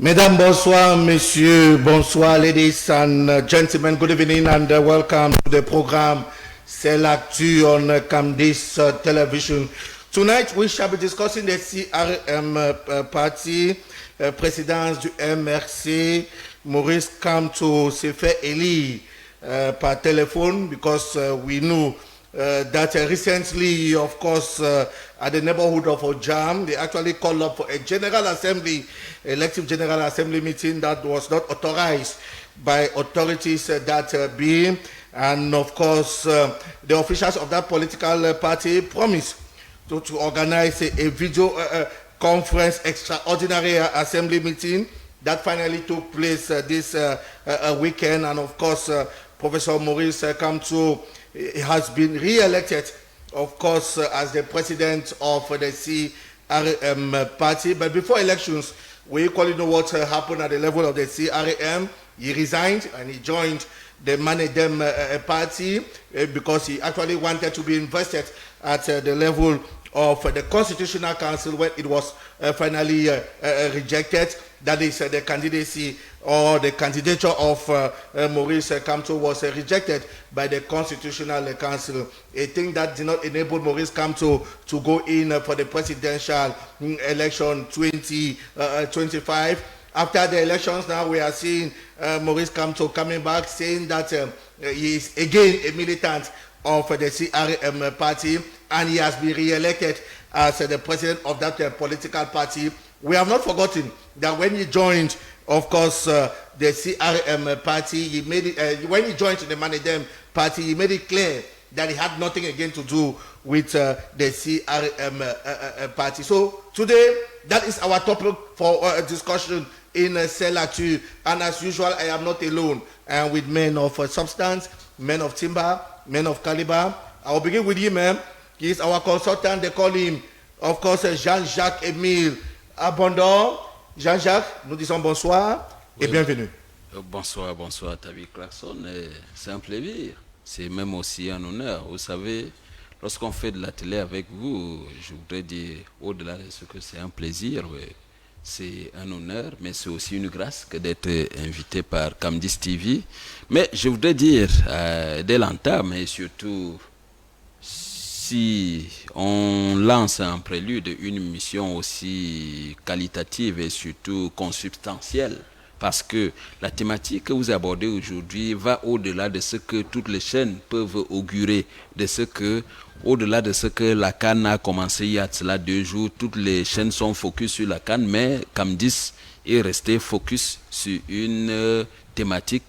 Mesdames, bonsoir, messieurs, bonsoir, ladies and gentlemen. Good evening and welcome to the program C'est l'actu on Camdis television. Tonight, we shall be discussing the CRM party, présidence du MRC. Maurice Kamto s'est fait élire par téléphone because we knew that recently, of course, at the neighborhood of Ojam, they actually called up for a general assembly, elective general assembly meeting that was not authorized by authorities that being. And of course, the officials of that political party promised to organize a video conference extraordinary assembly meeting that finally took place this weekend. And of course, Professor Maurice Kamto has been re-elected, of course, as the president of the CRM party. But before elections, we equally know what happened at the level of the CRM. He resigned and he joined the Manedem party because he actually wanted to be invested at the level of the Constitutional Council when it was finally rejected. That is the candidacy or the candidature of Maurice Kamto was rejected by the Constitutional Council. A thing that did not enable Maurice Kamto to go in for the presidential election 2025. After the elections, now we are seeing Maurice Kamto coming back saying that he is again a militant of the CRM party and he has been re-elected as the president of that political party. We have not forgotten that when he joined, of course, the CRM party, he made it, when he joined the Manedem party, he made it clear that he had nothing again to do with the CRM party. So today, that is our topic for discussion in Selatu. And as usual, I am not alone. I am with men of substance, men of timber, men of caliber. I will begin with him. He is our consultant. They call him, of course, Jean-Jacques Émile Abondor. Jean-Jacques, nous disons bonsoir et bienvenue. Bonsoir, bonsoir, Tavi Clarkson. C'est un plaisir. C'est même aussi un honneur. Vous savez, lorsqu'on fait de la télé avec vous, je voudrais dire, au-delà de ce que c'est un plaisir, c'est un honneur, mais c'est aussi une grâce que d'être invité par Camdis TV. Mais je voudrais dire, dès l'entame, et surtout, si on lance en prélude une mission aussi qualitative et surtout consubstantielle, parce que la thématique que vous abordez aujourd'hui va au-delà de ce que toutes les chaînes peuvent augurer, de ce que, au-delà de ce que la CAN a commencé il y a cela 2 jours, toutes les chaînes sont focus sur la CAN, mais Camdis est resté focus sur une thématique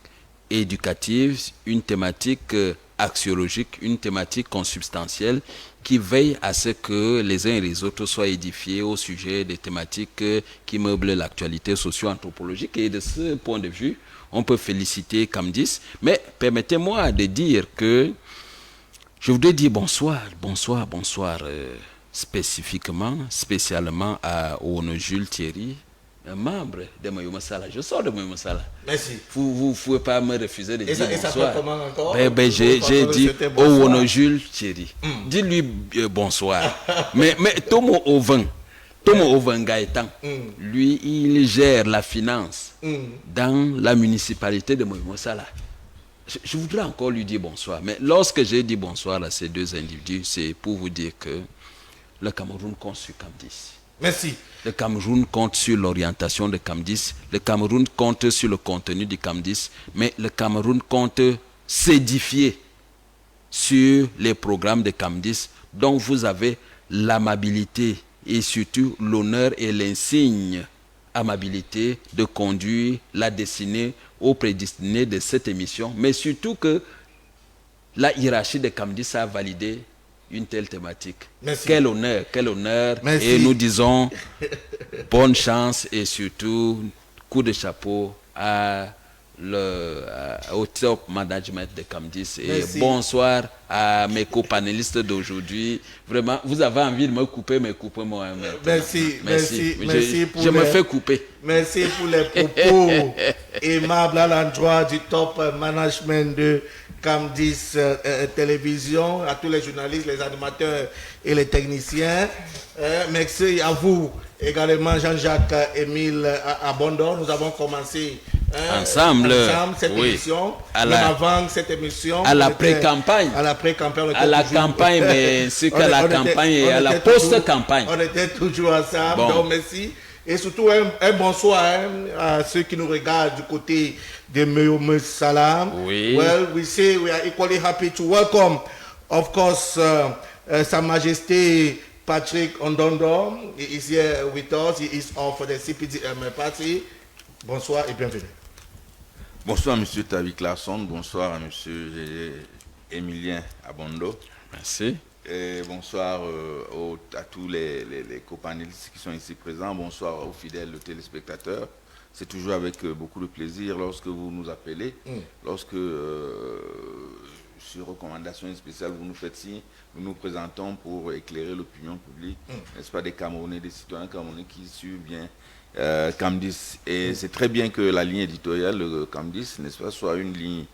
éducative, une thématique axiologique, une thématique consubstantielle qui veille à ce que les uns et les autres soient édifiés au sujet des thématiques qui meublent l'actualité socio-anthropologique. Et de ce point de vue, on peut féliciter Camdis. Mais permettez-moi de dire que je voudrais dire bonsoir spécialement au Jules Thierry, un membre de Moyouma Sala. Je sors de Moyouma Sala. Merci. Vous ne pouvez pas me refuser de dire bonsoir. Et ça fait comment encore? J'ai dit au Jules Thierry. Dis-lui bonsoir. mais Tomo Oven Gaëtan, lui, il gère la finance dans la municipalité de Moyouma Sala. Je voudrais encore lui dire bonsoir. Mais lorsque j'ai dit bonsoir à ces deux individus, c'est pour vous dire que le Cameroun compte sur Camdis. Merci. Le Cameroun compte sur l'orientation de Camdis. Le Cameroun compte sur le contenu du Camdis. Mais le Cameroun compte s'édifier sur les programmes de Camdis dont vous avez l'amabilité et surtout l'honneur et l'insigne amabilité de conduire la destinée aux prédestinés de cette émission. Mais surtout que la hiérarchie de Camdis a validé une telle thématique. Merci. Quel honneur. Merci. Et nous disons bonne chance et surtout coup de chapeau au top management de Camdis. Et Merci. bonsoir à mes co-panélistes d'aujourd'hui. Vraiment, vous avez envie de me couper, mais coupez-moi. Merci. Je me fais couper. Merci pour les propos aimables à l'endroit du top management de Camdis Télévision, à tous les journalistes, les animateurs et les techniciens. Merci à vous également Jean-Jacques Émile Abondor. Nous avons commencé ensemble cette émission. Même avant cette émission. À la pré-campagne. À la pré-campagne. À la campagne, mais c'est qu'à la campagne et à la post-campagne. On était toujours ensemble. Bon. Donc, merci. Et surtout, un bonsoir à ceux qui nous regardent du côté de Meoume Salam. Oui. Well, we say we are equally happy to welcome, of course, Sa Majesté Patrick Ondondo. He is here with us. He is of the CPDM party. Bonsoir et bienvenue. Bonsoir, M. Tavik Larson. Bonsoir à M. Emilien Abondo. Merci. Et bonsoir à tous les copanélistes qui sont ici présents. Bonsoir aux fidèles téléspectateurs. C'est toujours avec beaucoup de plaisir lorsque vous nous appelez, lorsque, sur recommandation spéciale, vous nous faites signe, nous nous présentons pour éclairer l'opinion publique, n'est-ce pas, des Camerounais, des citoyens camerounais qui suivent bien CAMDIS. Et c'est très bien que la ligne éditoriale de CAMDIS, n'est-ce pas, soit une ligne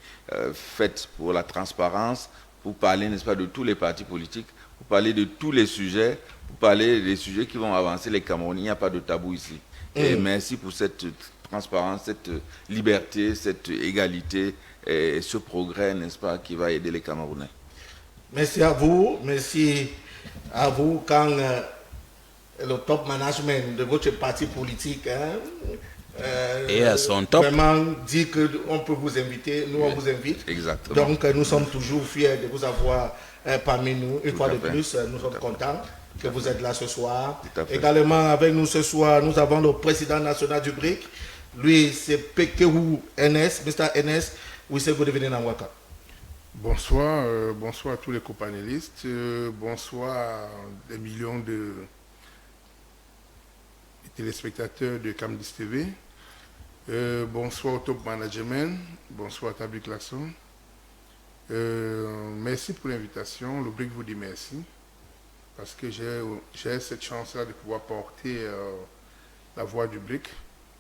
faite pour la transparence, pour parler, n'est-ce pas, de tous les partis politiques, pour parler de tous les sujets, pour parler des sujets qui vont avancer les Camerounais. Il n'y a pas de tabou ici. Et merci pour cette transparence, cette liberté, cette égalité et ce progrès, n'est-ce pas, qui va aider les Camerounais. Merci à vous. Merci à vous quand le top management de votre parti politique et à son top vraiment dit qu'on peut vous inviter, nous on vous invite. Exactement. Donc nous sommes toujours fiers de vous avoir parmi nous. Une fois de plus, nous sommes contents que vous êtes là ce soir. Également avec nous ce soir, nous avons le président national du BRIC. Lui, c'est Pekewu NS. Mr. NS, we say good evening and welcome. Bonsoir, bonsoir à tous les copanélistes, bonsoir à des millions de téléspectateurs de CAMDIS TV, bonsoir au top management, bonsoir à Tabik Larson. Merci pour l'invitation, le BRIC vous dit merci, parce que j'ai cette chance-là de pouvoir porter la voix du BRIC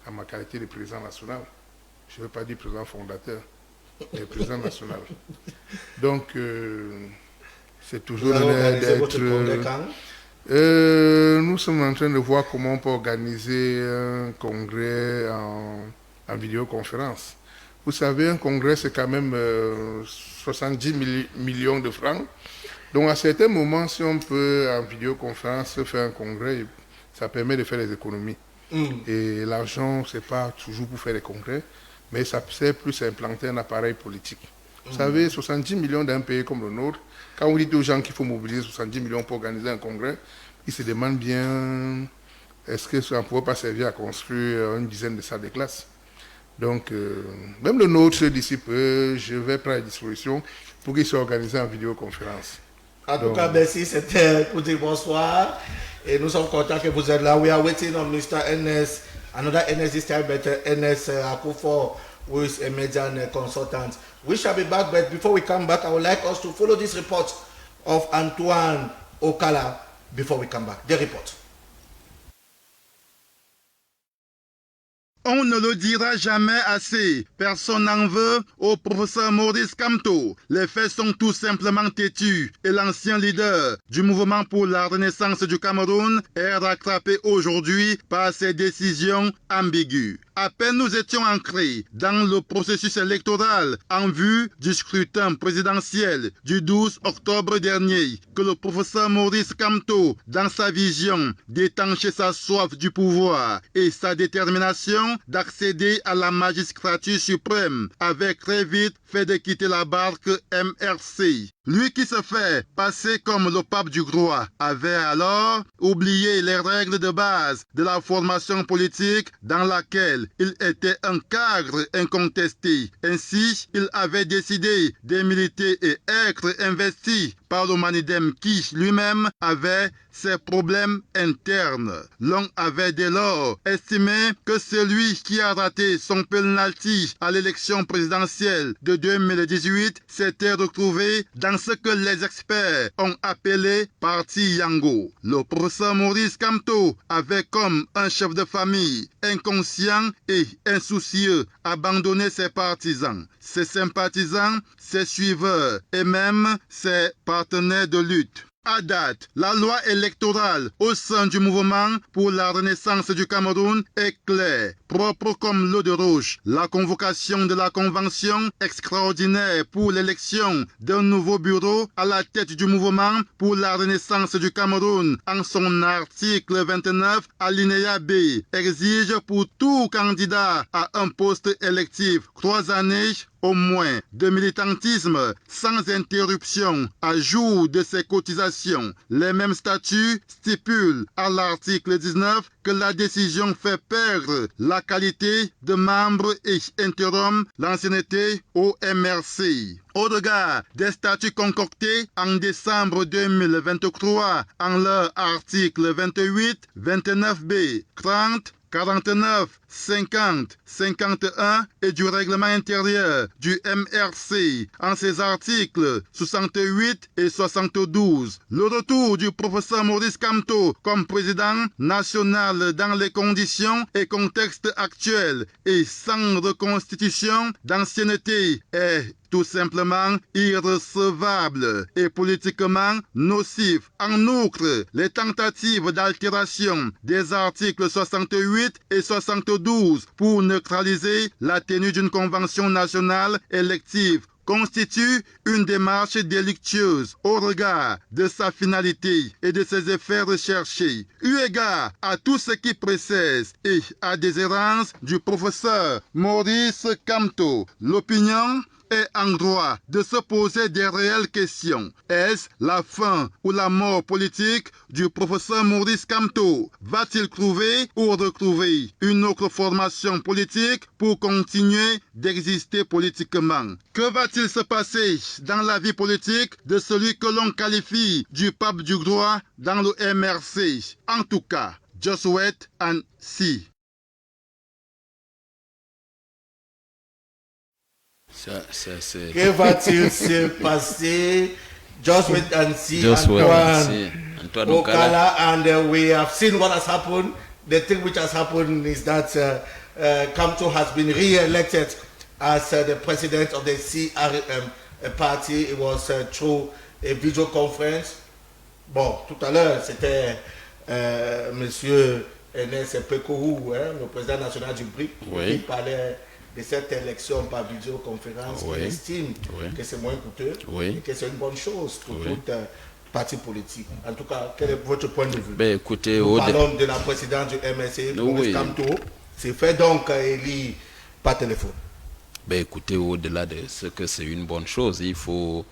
à ma qualité de président national. Je ne veux pas dire président fondateur, mais président national. Donc, c'est toujours d'être... nous sommes en train de voir comment on peut organiser un congrès en vidéoconférence. Vous savez, un congrès, c'est quand même 70 millions de francs. Donc, à certains moments, si on peut, en vidéoconférence, faire un congrès, ça permet de faire des économies. Et l'argent, ce n'est pas toujours pour faire des congrès, mais ça sert plus à implanter un appareil politique. Vous savez, 70 millions d'un pays comme le nôtre, quand vous dites aux gens qu'il faut mobiliser 70 millions pour organiser un congrès, ils se demandent bien, est-ce que ça ne pourrait pas servir à construire une dizaine de salles de classe? Donc, même le nôtre, d'ici peu, je vais prendre la disposition pour qu'il soit organisé en vidéoconférence. En tout cas, merci, c'était pour dire bonsoir. Et nous sommes contents que vous êtes là. We are waiting on Mr. NS, another NS this time, but NS Akufo, who is a Median consultant. We shall be back, but before we come back, I would like us to follow this report of Antoine Okala before we come back. The report. On ne le dira jamais assez. Personne n'en veut au professeur Maurice Kamto. Les faits sont tout simplement têtus et l'ancien leader du mouvement pour la renaissance du Cameroun est rattrapé aujourd'hui par ses décisions ambiguës. À peine nous étions ancrés dans le processus électoral en vue du scrutin présidentiel du 12 octobre dernier que le professeur Maurice Kamto, dans sa vision d'étancher sa soif du pouvoir et sa détermination d'accéder à la magistrature suprême, avait très vite fait de quitter la barque MRC. Lui qui se fait passer comme le pape du Groix avait alors oublié les règles de base de la formation politique dans laquelle il était un cadre incontesté. Ainsi, il avait décidé de militer et être investi par le Manidem qui lui-même avait ses problèmes internes. L'on avait dès lors estimé que celui qui a raté son penalty à l'élection présidentielle de 2018 s'était retrouvé dans ce que les experts ont appelé parti Yango. Le professeur Maurice Kamto avait comme un chef de famille inconscient et insoucieux abandonné ses partisans, ses sympathisants, ses suiveurs et même ses partenaires de lutte. À date, la loi électorale au sein du mouvement pour la renaissance du Cameroun est claire, propre comme l'eau de roche. La convocation de la convention extraordinaire pour l'élection d'un nouveau bureau à la tête du mouvement pour la renaissance du Cameroun en son article 29 alinéa B exige pour tout candidat à un poste électif 3 années au moins de militantisme sans interruption à jour de ses cotisations. Les mêmes statuts stipulent à l'article 19 que la décision fait perdre la qualité de membre et interrompt l'ancienneté au MRC. Au regard des statuts concoctés en décembre 2023 en leur article 28, 29B, 30, 49, 50, 51 et du règlement intérieur du MRC en ses articles 68 et 72. Le retour du professeur Maurice Kamto comme président national dans les conditions et contextes actuels et sans reconstitution d'ancienneté est tout simplement irrecevable et politiquement nocif. En outre, les tentatives d'altération des articles 68 et 72 pour neutraliser la tenue d'une convention nationale élective constitue une démarche délictueuse au regard de sa finalité et de ses effets recherchés. Eu égard à tout ce qui précède et à des errances du professeur Maurice Kamto, l'opinion est en droit de se poser des réelles questions. Est-ce la fin ou la mort politique du professeur Maurice Kamto? Va-t-il trouver ou retrouver une autre formation politique pour continuer d'exister politiquement? Que va-t-il se passer dans la vie politique de celui que l'on qualifie du pape du droit dans le MRC? En tout cas, just wait and see. Que va-t-il se passer? Just wait and see, Just wait and see. Antoine Okala, and we have seen what has happened. The thing which has happened is that Kamto has been re-elected as the president of the CRM party. It was through a video conference. Bon, tout à l'heure, c'était Monsieur Enes Pekourou, le président national du BRIC, qui parlait de cette élection par vidéoconférence. Il estime que c'est moins coûteux et que c'est une bonne chose pour toute parti politique. En tout cas, quel est votre point de vue? Écoutez, nous parlons de la présidente du MSC, Maurice Kamto. C'est fait donc élu par téléphone. Écoutez, au-delà de ce que c'est une bonne chose, il faut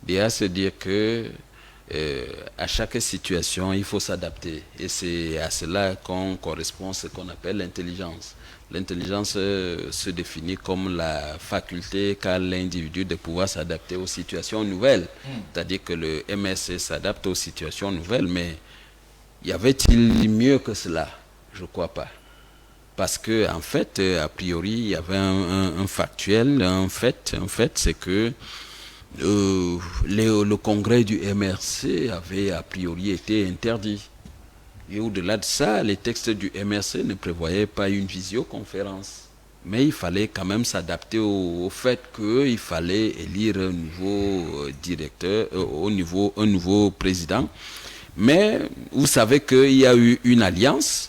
déjà se dire que à chaque situation, il faut s'adapter. Et c'est à cela qu'on correspond ce qu'on appelle l'intelligence. L'intelligence se définit comme la faculté qu'a l'individu de pouvoir s'adapter aux situations nouvelles. C'est-à-dire que le MSC s'adapte aux situations nouvelles, mais y avait-il mieux que cela? Je ne crois pas. Parce que en fait, a priori, il y avait un factuel, un fait, c'est que le congrès du MRC avait a priori été interdit. Et au-delà de ça, les textes du MRC ne prévoyaient pas une visioconférence. Mais il fallait quand même s'adapter au fait qu'il fallait élire un nouveau directeur, un nouveau président. Mais vous savez qu'il y a eu une alliance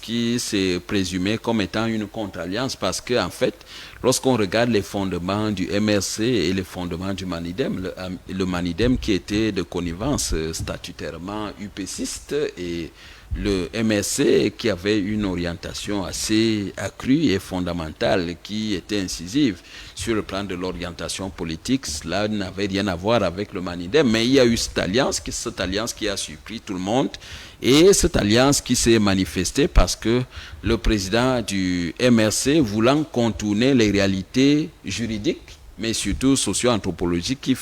qui s'est présumée comme étant une contre-alliance parce qu'en fait, lorsqu'on regarde les fondements du MRC et les fondements du Manidem, le Manidem qui était de connivence statutairement UPCiste et le MRC qui avait une orientation assez accrue et fondamentale qui était incisive sur le plan de l'orientation politique, cela n'avait rien à voir avec le Manidem. Mais il y a eu cette alliance qui a surpris tout le monde et cette alliance qui s'est manifestée parce que le président du MRC, voulant contourner les réalités juridiques, mais surtout socio-anthropologiques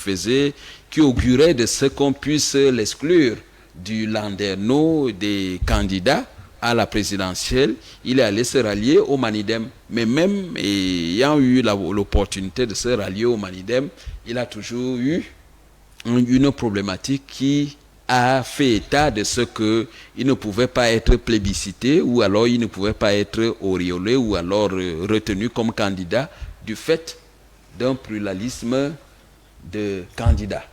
qui auguraient de ce qu'on puisse l'exclure du landerneau des candidats à la présidentielle, il est allé se rallier au Manidem. Mais même ayant eu l'opportunité de se rallier au Manidem, il a toujours eu une problématique qui a fait état de ce qu'il ne pouvait pas être plébiscité ou alors il ne pouvait pas être auréolé ou alors retenu comme candidat du fait d'un pluralisme de candidats.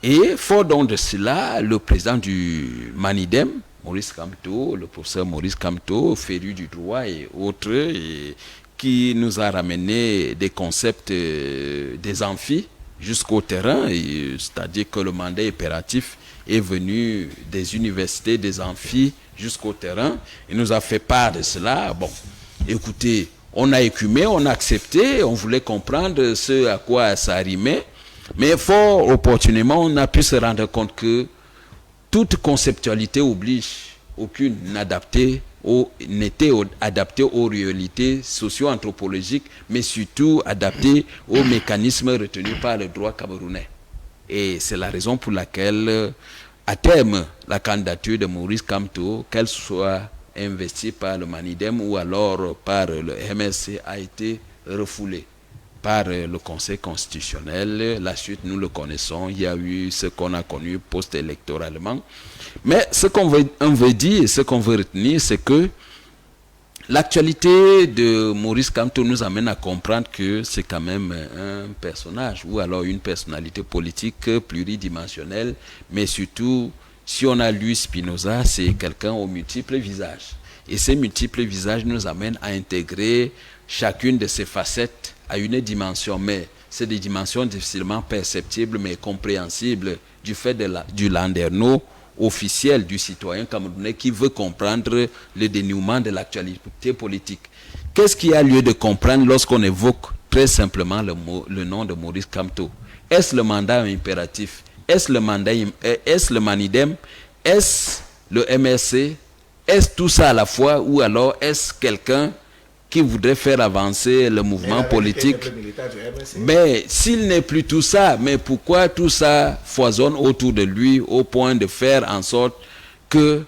Et fort donc de cela, le président du Manidem, Maurice Kamto, le professeur Maurice Kamto, féru du droit et autres, et qui nous a ramené des concepts des amphis jusqu'au terrain, c'est-à-dire que le mandat impératif est venu des universités, des amphis jusqu'au terrain. Il nous a fait part de cela. Bon, écoutez, on a écumé, on a accepté, on voulait comprendre ce à quoi ça rimait. Mais fort opportunément, on a pu se rendre compte que toute conceptualité oblige, aucune n'était adaptée aux réalités socio-anthropologiques, mais surtout adaptée aux mécanismes retenus par le droit camerounais. Et c'est la raison pour laquelle, à terme, la candidature de Maurice Kamto, qu'elle soit investie par le Manidem ou alors par le MSC, a été refoulée par le Conseil constitutionnel. La suite, nous le connaissons. Il y a eu ce qu'on a connu post-électoralement. Mais ce qu'on veut dire et ce qu'on veut retenir, c'est que l'actualité de Maurice Kamto nous amène à comprendre que c'est quand même un personnage ou alors une personnalité politique pluridimensionnelle. Mais surtout, si on a lu Spinoza, c'est quelqu'un aux multiples visages. Et ces multiples visages nous amènent à intégrer chacune de ces facettes à une dimension, mais c'est des dimensions difficilement perceptibles mais compréhensibles du fait du landerneau officiel du citoyen camerounais qui veut comprendre le dénouement de l'actualité politique. Qu'est-ce qu'il y a lieu de comprendre lorsqu'on évoque très simplement le nom de Maurice Kamto? Est-ce le mandat impératif? Est-ce le Manidem? Est-ce le MSC? Est-ce tout ça à la fois ou alors est-ce quelqu'un qui voudrait faire avancer le mouvement politique? Mais s'il n'est plus tout ça, mais pourquoi tout ça foisonne autour de lui au point de faire en sorte que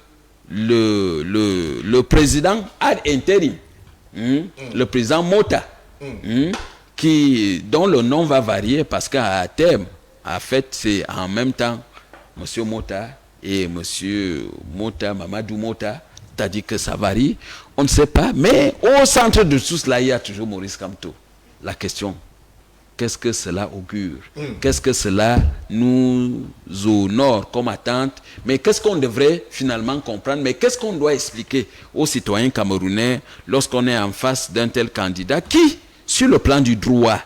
le président ad interim, le président Mota, dont le nom va varier parce qu'à terme, en fait, c'est en même temps M. Mota et M. Mota, Mamadou Mota, c'est-à-dire que ça varie, on ne sait pas, mais au centre de tout cela, il y a toujours Maurice Kamto. La question, qu'est-ce que cela augure? Qu'est-ce que cela nous honore comme attente? Mais qu'est-ce qu'on devrait finalement comprendre? Mais qu'est-ce qu'on doit expliquer aux citoyens camerounais lorsqu'on est en face d'un tel candidat qui, sur le plan du droit,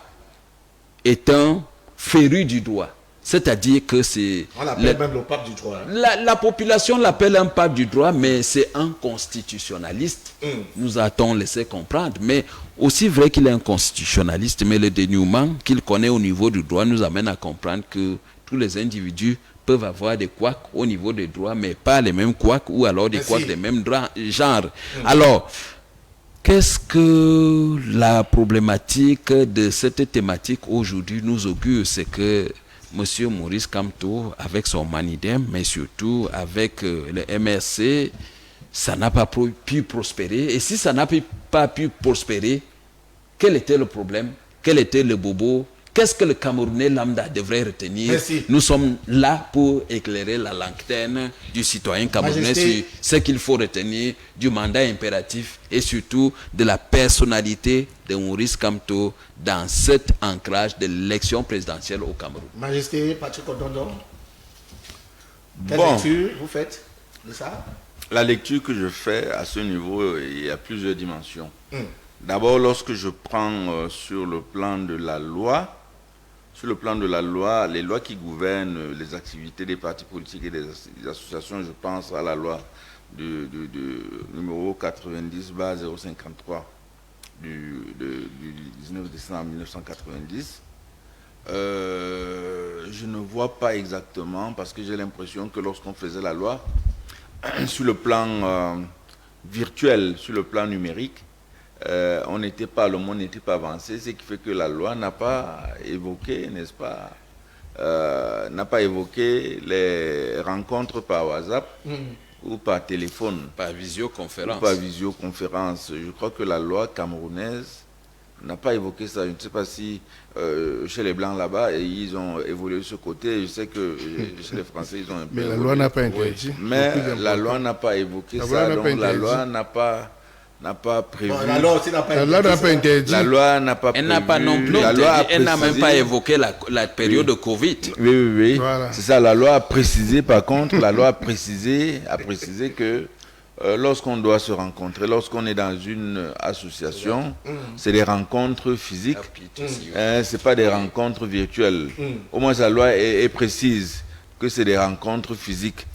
est un féru du droit? C'est-à-dire que c'est... On l'appelle même le pape du droit. La population l'appelle un pape du droit, mais c'est un constitutionnaliste. Nous a-t-on laissé comprendre. Mais aussi vrai qu'il est un constitutionnaliste, mais le dénouement qu'il connaît au niveau du droit nous amène à comprendre que tous les individus peuvent avoir des couacs au niveau des droits, mais pas les mêmes couacs ou alors des couacs des mêmes genres. Alors, qu'est-ce que la problématique de cette thématique aujourd'hui nous augure? C'est que Monsieur Maurice Kamto, avec son Manidem, mais surtout avec le MRC, ça n'a pas pu prospérer. Et si ça n'a pas pu prospérer, quel était le problème? Quel était le bobo? Qu'est-ce que le Camerounais lambda devrait retenir? Merci. Nous sommes là pour éclairer la lanterne du citoyen camerounais sur ce qu'il faut retenir du mandat impératif et surtout de la personnalité de Maurice Kamto dans cet ancrage de l'élection présidentielle au Cameroun. Majesté Patrick Odondo, quelle Bon, lecture vous faites de ça? la lecture que je fais à ce niveau, il y a plusieurs dimensions. D'abord, lorsque je prends sur le plan de la loi, les lois qui gouvernent les activités des partis politiques et des associations, je pense à la loi du numéro 90/053 du 19 décembre 1990. Je ne vois pas exactement, parce que j'ai l'impression que lorsqu'on faisait la loi, sur le plan virtuel, sur le plan numérique, le monde n'était pas avancé, ce qui fait que la loi n'a pas évoqué, n'est-ce pas, n'a pas évoqué les rencontres par WhatsApp ou par téléphone. Par visioconférence. Ou par visioconférence. Je crois que la loi camerounaise n'a pas évoqué ça. Je ne sais pas si chez les Blancs là-bas, ils ont évolué de ce côté. Je sais que chez les Français, ils ont un peu Mais la évolué. loi n'a pas interdit. Mais la loi n'a pas évoqué ça. Donc la loi n'a pas n'a pas prévu. Bon, la loi aussi n'a pas La loi n'a pas interdit. La loi n'a pas Elle prévu. n'a pas non plus La loi a interdit, elle n'a même précisé- pas évoqué la période de Covid. Oui. Voilà. C'est ça, la loi a précisé, par contre, la loi a précisé que lorsqu'on doit se rencontrer, lorsqu'on est dans une association, c'est des rencontres physiques, c'est pas des rencontres virtuelles. Au moins, la loi est précise que c'est des rencontres physiques.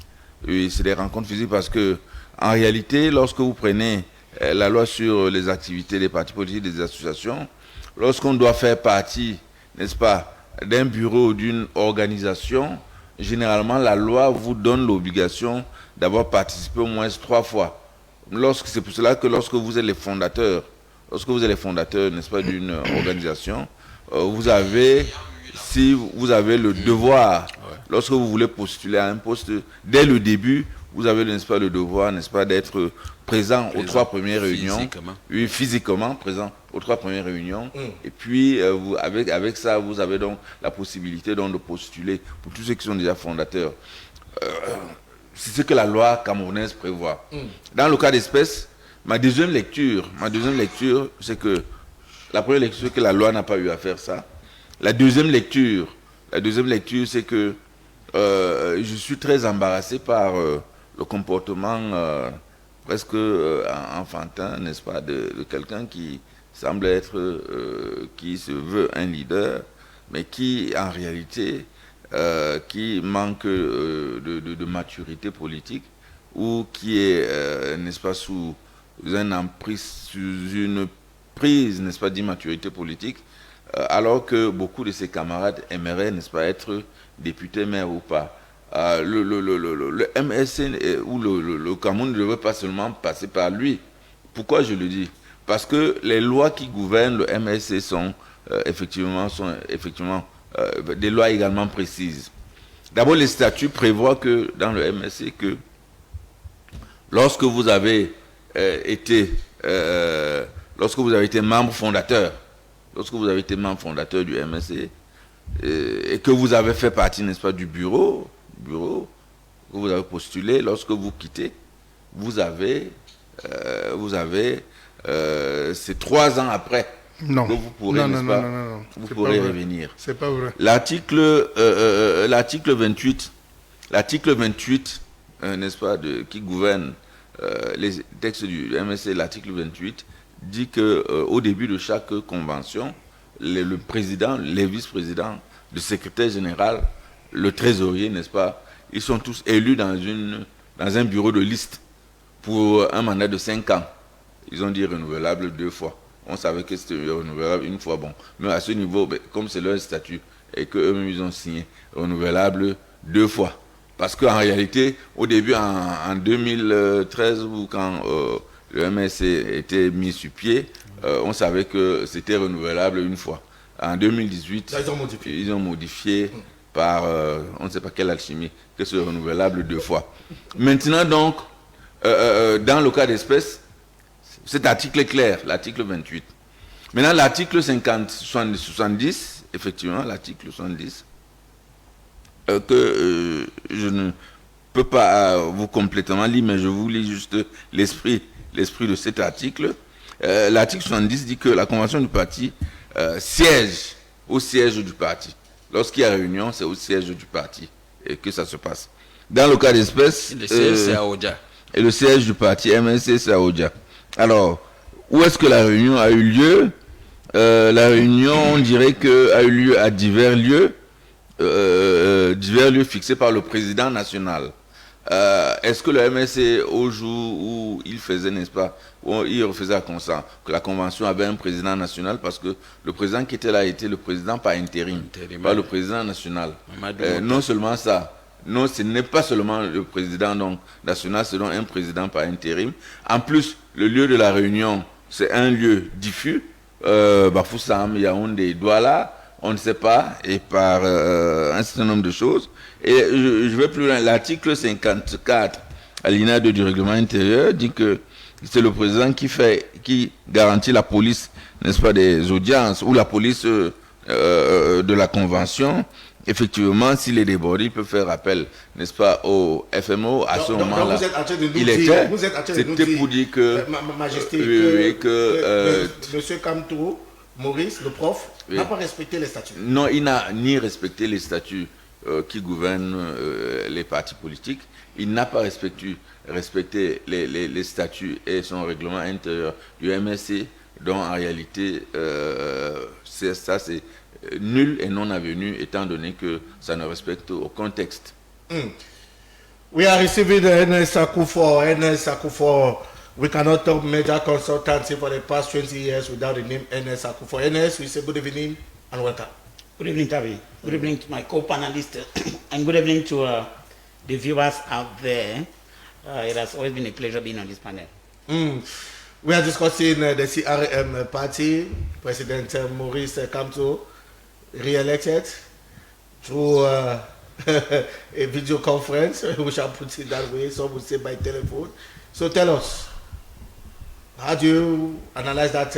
Oui, c'est des rencontres physiques parce que, en réalité, lorsque vous prenez la loi sur les activités des partis politiques, des associations, lorsqu'on doit faire partie, n'est-ce pas, d'un bureau ou d'une organisation, généralement, la loi vous donne l'obligation d'avoir participé au moins 3 fois. C'est pour cela que lorsque vous êtes les fondateurs, n'est-ce pas, d'une organisation, vous avez le devoir, lorsque vous voulez postuler à un poste, dès le début, vous avez, n'est-ce pas, le devoir, n'est-ce pas, d'être présent aux 3 premières réunions. Physiquement. Oui, physiquement présent aux 3 premières réunions. Et puis, avec ça, vous avez donc la possibilité donc de postuler pour tous ceux qui sont déjà fondateurs. C'est ce que la loi camerounaise prévoit. Dans le cas d'espèce, ma deuxième lecture, c'est que la première lecture, c'est que la loi n'a pas eu à faire ça. La deuxième lecture, c'est que je suis très embarrassé par le comportement presque enfantin, n'est-ce pas, de quelqu'un qui semble être, qui se veut un leader, mais qui, en réalité, qui manque de maturité politique ou qui est, n'est-ce pas, sous une prise, n'est-ce pas, d'immaturité politique, alors que beaucoup de ses camarades aimeraient, n'est-ce pas, être députés, maires ou pas. Le MSC ou le Cameroun ne devrait pas seulement passer par lui. Pourquoi je le dis? Parce que les lois qui gouvernent le MSC sont effectivement des lois également précises. D'abord, les statuts prévoient que dans le MSC, que lorsque vous avez été membre fondateur, du MSC, et que vous avez fait partie, n'est-ce pas, du bureau que vous avez postulé, lorsque vous quittez, vous avez c'est 3 ans après que vous pourrez, n'est-ce pas, vous pourrez revenir. C'est pas vrai. L'article 28, n'est-ce pas, qui gouverne les textes du MSC, l'article 28, dit que au début de chaque convention, le président, les vice-présidents, le secrétaire général, le trésorier, n'est-ce pas, ils sont tous élus dans un bureau de liste pour un mandat de 5 ans. Ils ont dit renouvelable 2 fois. On savait que c'était renouvelable 1 fois. Bon, mais à ce niveau, comme c'est leur statut et qu'eux-mêmes ils ont signé, renouvelable 2 fois. Parce qu'en réalité, au début, en 2013, ou quand le MSC était mis sur pied, on savait que c'était renouvelable 1 fois. En 2018, là, ils ont modifié par on ne sait pas quelle alchimie, que c'est renouvelable 2 fois. Maintenant donc, dans le cas d'espèce, cet article est clair, l'article 28. Maintenant, l'article 70, effectivement, l'article 70, que je ne peux pas vous complètement lire, mais je vous lis juste l'esprit de cet article. L'article 70 dit que la convention du parti siège au siège du parti. Lorsqu'il y a réunion, c'est au siège du parti et que ça se passe. Dans le cas d'espèce, Le siège, c'est à Oja. Et le siège du parti MSC, c'est à Oja. Alors, où est-ce que la réunion a eu lieu? La réunion, on dirait qu'elle a eu lieu à divers lieux fixés par le président national. Est-ce que le MSC, au jour où il faisait, n'est-ce pas, où il refaisait que la convention avait un président national, parce que le président qui était là était le président par intérim, pas le président national. Non seulement ça, non, ce n'est pas seulement le président donc, national, c'est donc un président par intérim. En plus, le lieu de la réunion, c'est un lieu diffus, Bafoussam, Yaoundé, Douala, on ne sait pas, et par un certain nombre de choses. Et je vais plus loin. L'article 54, alinéa 2 du règlement intérieur, dit que c'est le président qui garantit la police, n'est-ce pas, des audiences, ou la police de la Convention, effectivement, s'il est débordé, il peut faire appel, n'est-ce pas, au FMO. À ce moment-là, il était. C'était pour dire que, Majesté, Monsieur Kamto, Maurice, le prof, n'a pas respecté les statuts. Non, il n'a ni respecté les statuts qui gouvernent les partis politiques. Il n'a pas respecté les statuts et son règlement intérieur du MSC, dont en réalité, c'est nul et non avenu, étant donné que ça ne respecte aucun texte. We are receiving the NS Akufo. NS Akufo, we cannot talk major consultancy for the past 20 years without the name NS Akufo. NS, we say good evening and welcome. Good evening, Tavi. Good evening to my co-panelists and good evening to the viewers out there. It has always been a pleasure being on this panel. We are discussing the CRM party. President Maurice Kamto re-elected through a video conference. We shall put it that way. Some would say by telephone. So tell us, how do you analyze that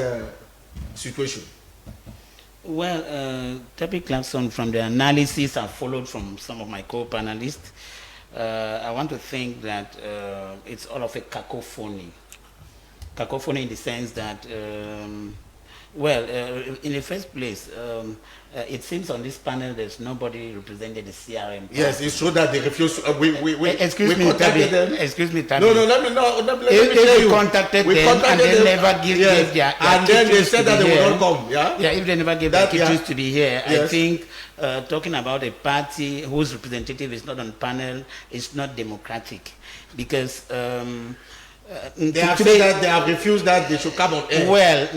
situation? Well, Tavi Clarkson, from the analysis I followed from some of my co-panelists, I want to think that it's all of a cacophony. Cacophony in the sense that, in the first place, it seems on this panel there's nobody representing the CRM. Yes, it's true that they refuse. Excuse me, Tabi. No, let me tell If you. we contacted them and they never give their and then they said that they will not come. Yeah, if they never give their kitchens to be here, yes. I think talking about a party whose representative is not on panel is not democratic, because they have said that they have refused that they should come on air. Well,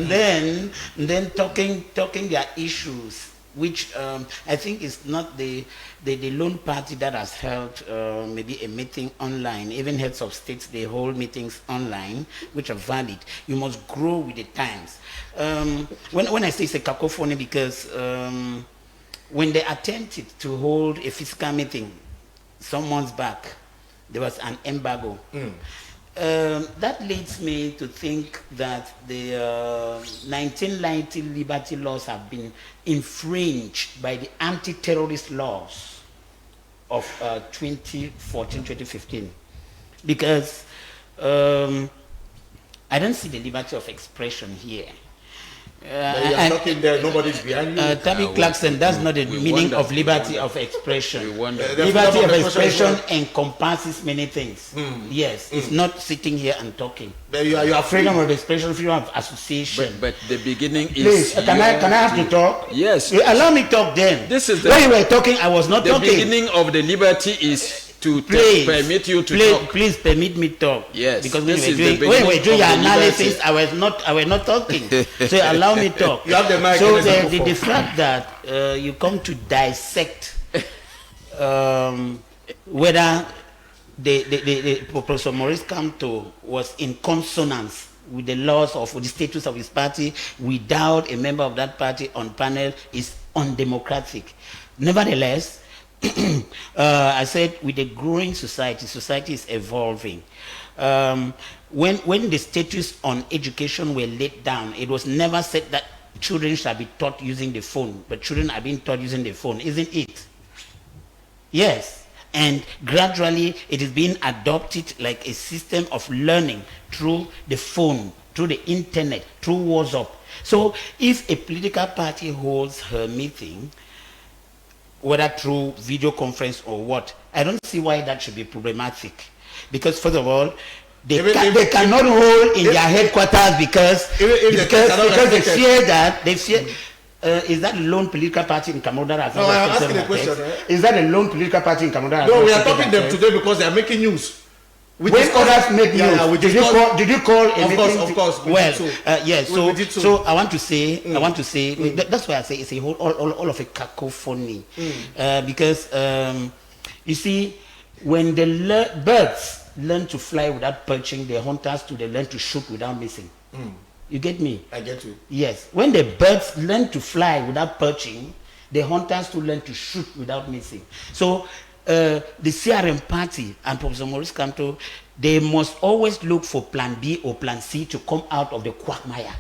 then talking their issues, which I think is not the lone party that has held maybe a meeting online. Even heads of states, they hold meetings online, which are valid. You must grow with the times. When I say it's a cacophony, because when they attempted to hold a physical meeting some months back, there was an embargo. That leads me to think that the 1990 liberty laws have been infringed by the anti-terrorist laws of 2014-2015, because I don't see the liberty of expression here. You are talking there, nobody's behind you. Tabi Clarkson, that's not the meaning of liberty of expression. Liberty of expression encompasses many things. Yes, it's not sitting here and talking. You are freedom of expression, freedom of association. But the beginning Please, is. can I have to talk? Yes. Allow me to talk then. This is when you were talking, I was not talking. The beginning of the liberty is to permit you to talk. Please permit me talk. Yes. Because when you were doing your analysis, I was not talking. So allow me talk. You have the mic. So the fact that you come to dissect whether the Professor Maurice Kamto was in consonance with the laws of the status of his party without a member of that party on panel is undemocratic. Nevertheless, I said with a growing society is evolving. When the status on education were laid down, it was never said that children shall be taught using the phone, but children are being taught using the phone, isn't it? Yes. And gradually it is being adopted like a system of learning through the phone, through the internet, through WhatsApp. So if a political party holds her meeting, whether through video conference or what, I don't see why that should be problematic. Because first of all, they cannot hold in their headquarters because they fear that is that a lone political party in Cameroon that has no, I'm asking a question. Is that a lone political party in Cameroon that has no, we are talking them today because they are making news. When others make news, did you call a meeting? Of course. Well, yes. So I want to say, that's why I say it's a whole all of a cacophony, because you see, when the birds learn to fly without perching, the hunters they learn to shoot without missing. You get me? I get you. Yes. When the birds learn to fly without perching, the hunters learn to shoot without missing. So the CRM party and Professor Maurice Kamto, they must always look for plan B or plan C to come out of the quagmire.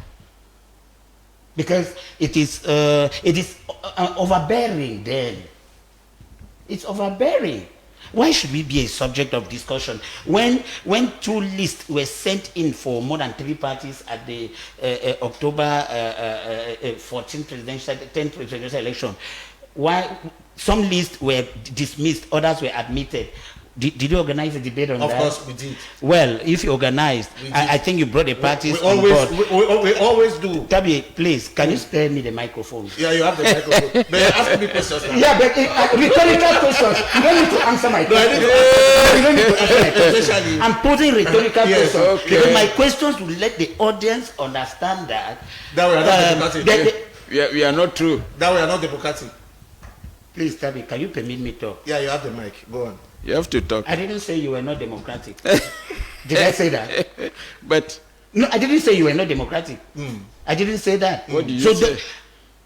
Because it is overbearing then. It's overbearing. Why should we be a subject of discussion when 2 lists were sent in for more than 3 parties at the October 14 presidential, 10th presidential election? Why some lists were dismissed, others were admitted? Did you organize a debate on that? Of course we did. Well, if you organized, I think you brought the parties we always do. Tabi, please, can you spare me the microphone? Yeah, you have the microphone. But ask me questions now. Yeah, but rhetorical questions. You don't need to answer my questions. You don't need to answer my questions. I'm posing rhetorical Yes, questions. okay. Because my questions will let the audience understand that. That we are not democratic. We are not true. That we are not democratic. Please, Tabi, can you permit me to talk? Yeah, you have the mic. Go on. You have to talk. I didn't say you were not democratic. Did I say that? But No, I didn't say you were not democratic. I didn't say that. What did you say?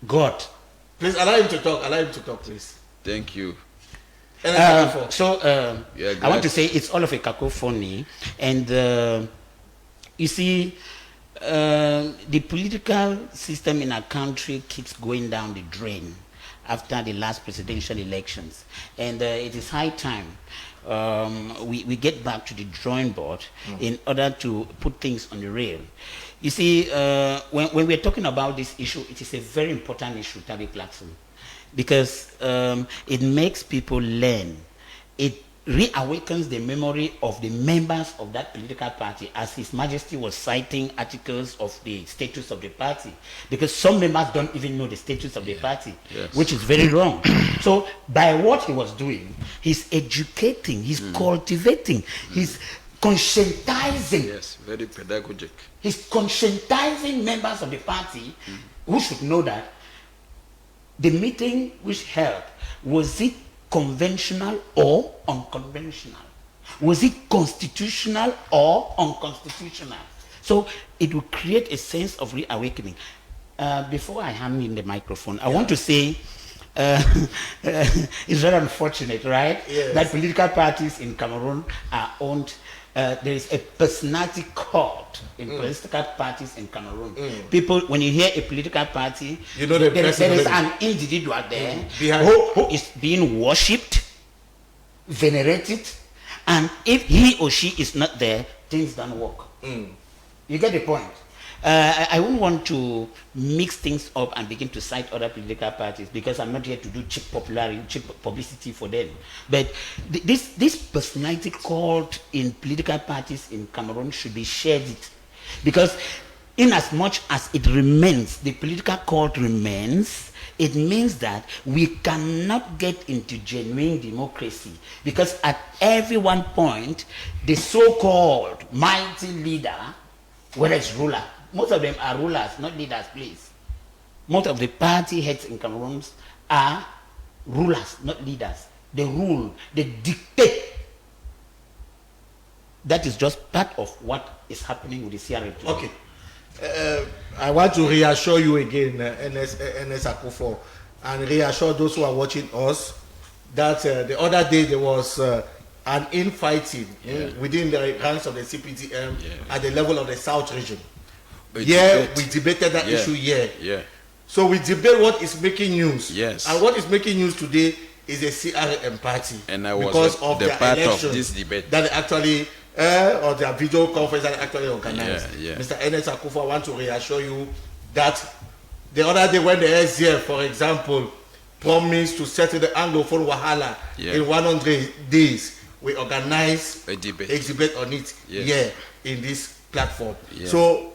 God. Please allow him to talk. Allow him to talk, please. thank you. And Yeah, I want to say it's all of a cacophony, and you see, the political system in our country keeps going down the drain after the last presidential elections, and it is high time we get back to the drawing board in order to put things on the rail. You see, when we're talking about this issue, it is a very important issue, Tabi Clarkson, because it makes people learn. It reawakens the memory of the members of that political party, as His Majesty was citing articles of the status of the party, because some members don't even know the status of the party, which is very wrong. So by what he was doing, he's educating, he's cultivating, he's conscientizing. Yes, very pedagogic. He's conscientizing members of the party who should know that the meeting which held, was it conventional or unconventional? Was it constitutional or unconstitutional? So it will create a sense of reawakening. Before I hand in the microphone, I want to say it's very unfortunate, right? Yes. That political parties in Cameroon are owned. There is a personality cult in political parties in Cameroon. People, when you hear a political party, You know the there person is already. an individual there Behind- who is being worshipped, venerated, and if he or she is not there, things don't work. You get the point? I wouldn't want to mix things up and begin to cite other political parties, because I'm not here to do cheap popularity, cheap publicity for them. But this personality cult in political parties in Cameroon should be shed, because in as much as it remains, the political cult remains, it means that we cannot get into genuine democracy, because at every one point, the so-called mighty leader, whether it's ruler, most of them are rulers, not leaders, please. Most of the party heads in Cameroon are rulers, not leaders. They rule, they dictate. That is just part of what is happening with the CRA. Okay. I want to reassure you again, NS Akufo, and reassure those who are watching us that the other day there was an infighting within the ranks of the CPTM at the level of the South region. We debated that issue here. Yeah. So we debate what is making news. Yes. And what is making news today is the CRM party. And I was because of the their part of elections this debate. that they actually, or their video conference that they actually organized. Yeah. Mr. Ernest Akufo, I want to reassure you that the other day when the SDF, for example, promised to settle the Anglophone Wahala in 100 days, we organized A debate. exhibit on it here in this platform. Yeah. So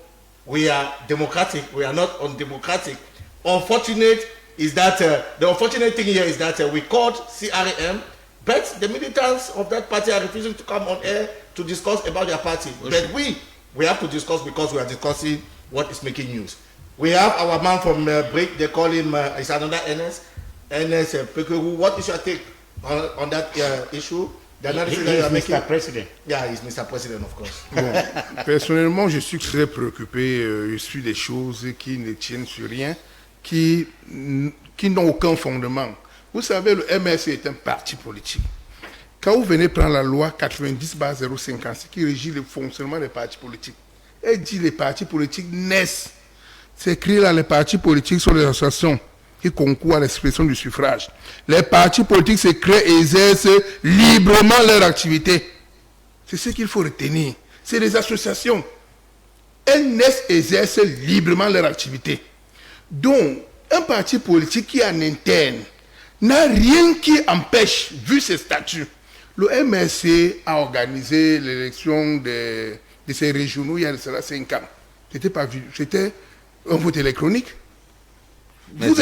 we are democratic, we are not undemocratic. Unfortunate is that the unfortunate thing here is that we called CRM, but the militants of that party are refusing to come on air to discuss about their party. But we have to discuss, because we are discussing what is making news. We have our man from Break, they call him, it's another NS Pekeru. What is your take on that issue? The analysis that you are making? Mr. President. Yeah, he's Mr. President, of course. Bon, personnellement, je suis très préoccupé. Je suis des choses qui ne tiennent sur rien, qui n'ont aucun fondement. Vous savez, le MRC est un parti politique. Quand vous venez prendre la loi 90/056 qui régit le fonctionnement des partis politiques, elle dit que les partis politiques naissent. C'est écrit là, les partis politiques sont des associations qui concourent à l'expression du suffrage. Les partis politiques se créent et exercent librement leur activité. C'est ce qu'il faut retenir. C'est les associations. Elles naissent et exercent librement leur activité. Donc, un parti politique qui est en interne n'a rien qui empêche, vu ses statuts. Le MRC a organisé l'élection de ces régionaux il y a 5 ans. C'était un vote électronique. Mais ce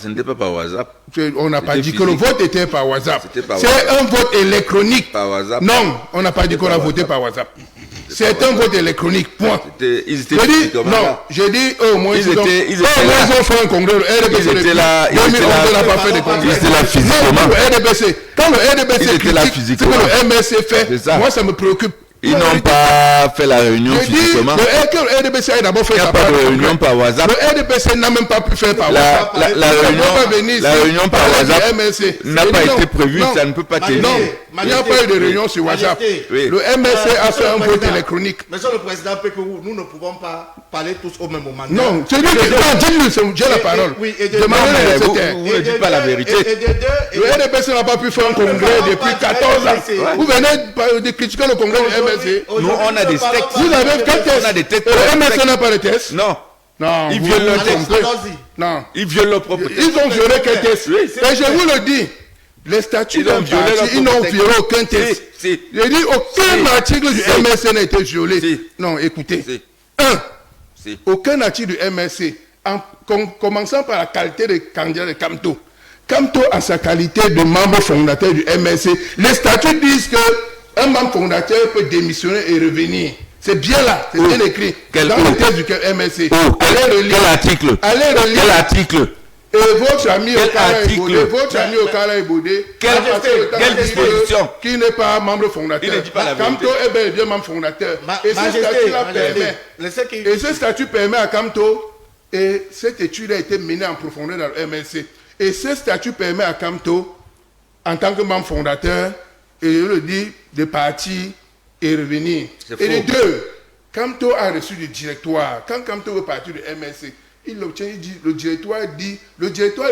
n'était pas par WhatsApp. On n'a pas dit physique. que le vote était par WhatsApp. Par C'est WhatsApp. un vote électronique. Par WhatsApp. Non, on n'a pas dit qu'on a voté par WhatsApp. C'est un vote électronique, point. Ils étaient J'ai dit, physiquement non, là. j'ai dit, au moins, Ils étaient ils ont fait un congrès. Le RDPC, Ils étaient là, ils 2011, étaient là. on n'a pas fait de congrès. Ils étaient là physiquement. Non, le RDPC, quand le RDPC Ils étaient là critique ce que physiquement. le MRC fait, C'est ça. moi, ça me préoccupe. Ils n'ont pas fait la réunion J'ai dit, physiquement. le RDPC a d'abord fait Il n'y a sa pas part de de réunion congrès. par WhatsApp. Le RDPC n'a même pas pu faire par WhatsApp. La réunion par WhatsApp n'a pas été prévue, ça ne peut pas tenir. Non, il n'y a pas eu de réunion sur WhatsApp. Oui. Le MRC a fait un vote électronique. Monsieur le Président, nous ne pouvons pas parler tous au même moment. Non, c'est lui qui... Non, dis-lui, j'ai la parole. Demandez-le, c'était... Vous ne dites pas la vérité. Le RDPC n'a pas pu faire un congrès depuis 14 ans. Vous venez de critiquer le congrès du MRC. Nous, on a des textes. Vous avez quel test? On a des textes. Le MRC n'a pas de test? Non. Non. Ils vous violent leur vous texte. trompez. Non. Ils violent leur propre texte. Ils ont violé quel test? Oui. Et je vous le dis, les statuts Ils ont d'un violé parti, leur ils n'ont propre violé texte. aucun test. Si. J'ai dit, aucun article du Si. MRC n'a été violé. Si. Non, écoutez. Si. Si. Aucun article du MRC, en commençant par la qualité de candidat de Camto. Camto, en sa qualité de membre fondateur du MRC, les statuts disent qu'un membre fondateur peut démissionner et revenir. C'est bien là, c'est bien écrit. Dans le texte du MRC. Quel article? Allez relire. Quel article? Et votre ami Quel Okara article? Ebode, votre ami Okara Ebode, Quelle disposition? qui n'est pas membre fondateur. Il ne dit pas la vérité. Camto est bel et bien membre fondateur. Et ce statut-là permet. Et ce statut permet à Camto, et cette étude a été menée en profondeur dans le MLC. Et ce statut permet à Camto, en tant que membre fondateur, et je le dis, de partir et revenir. Et les deux, Camto a reçu du directoire. Quand Camto veut partir du MLC, il l'obtient, il dit, le directoire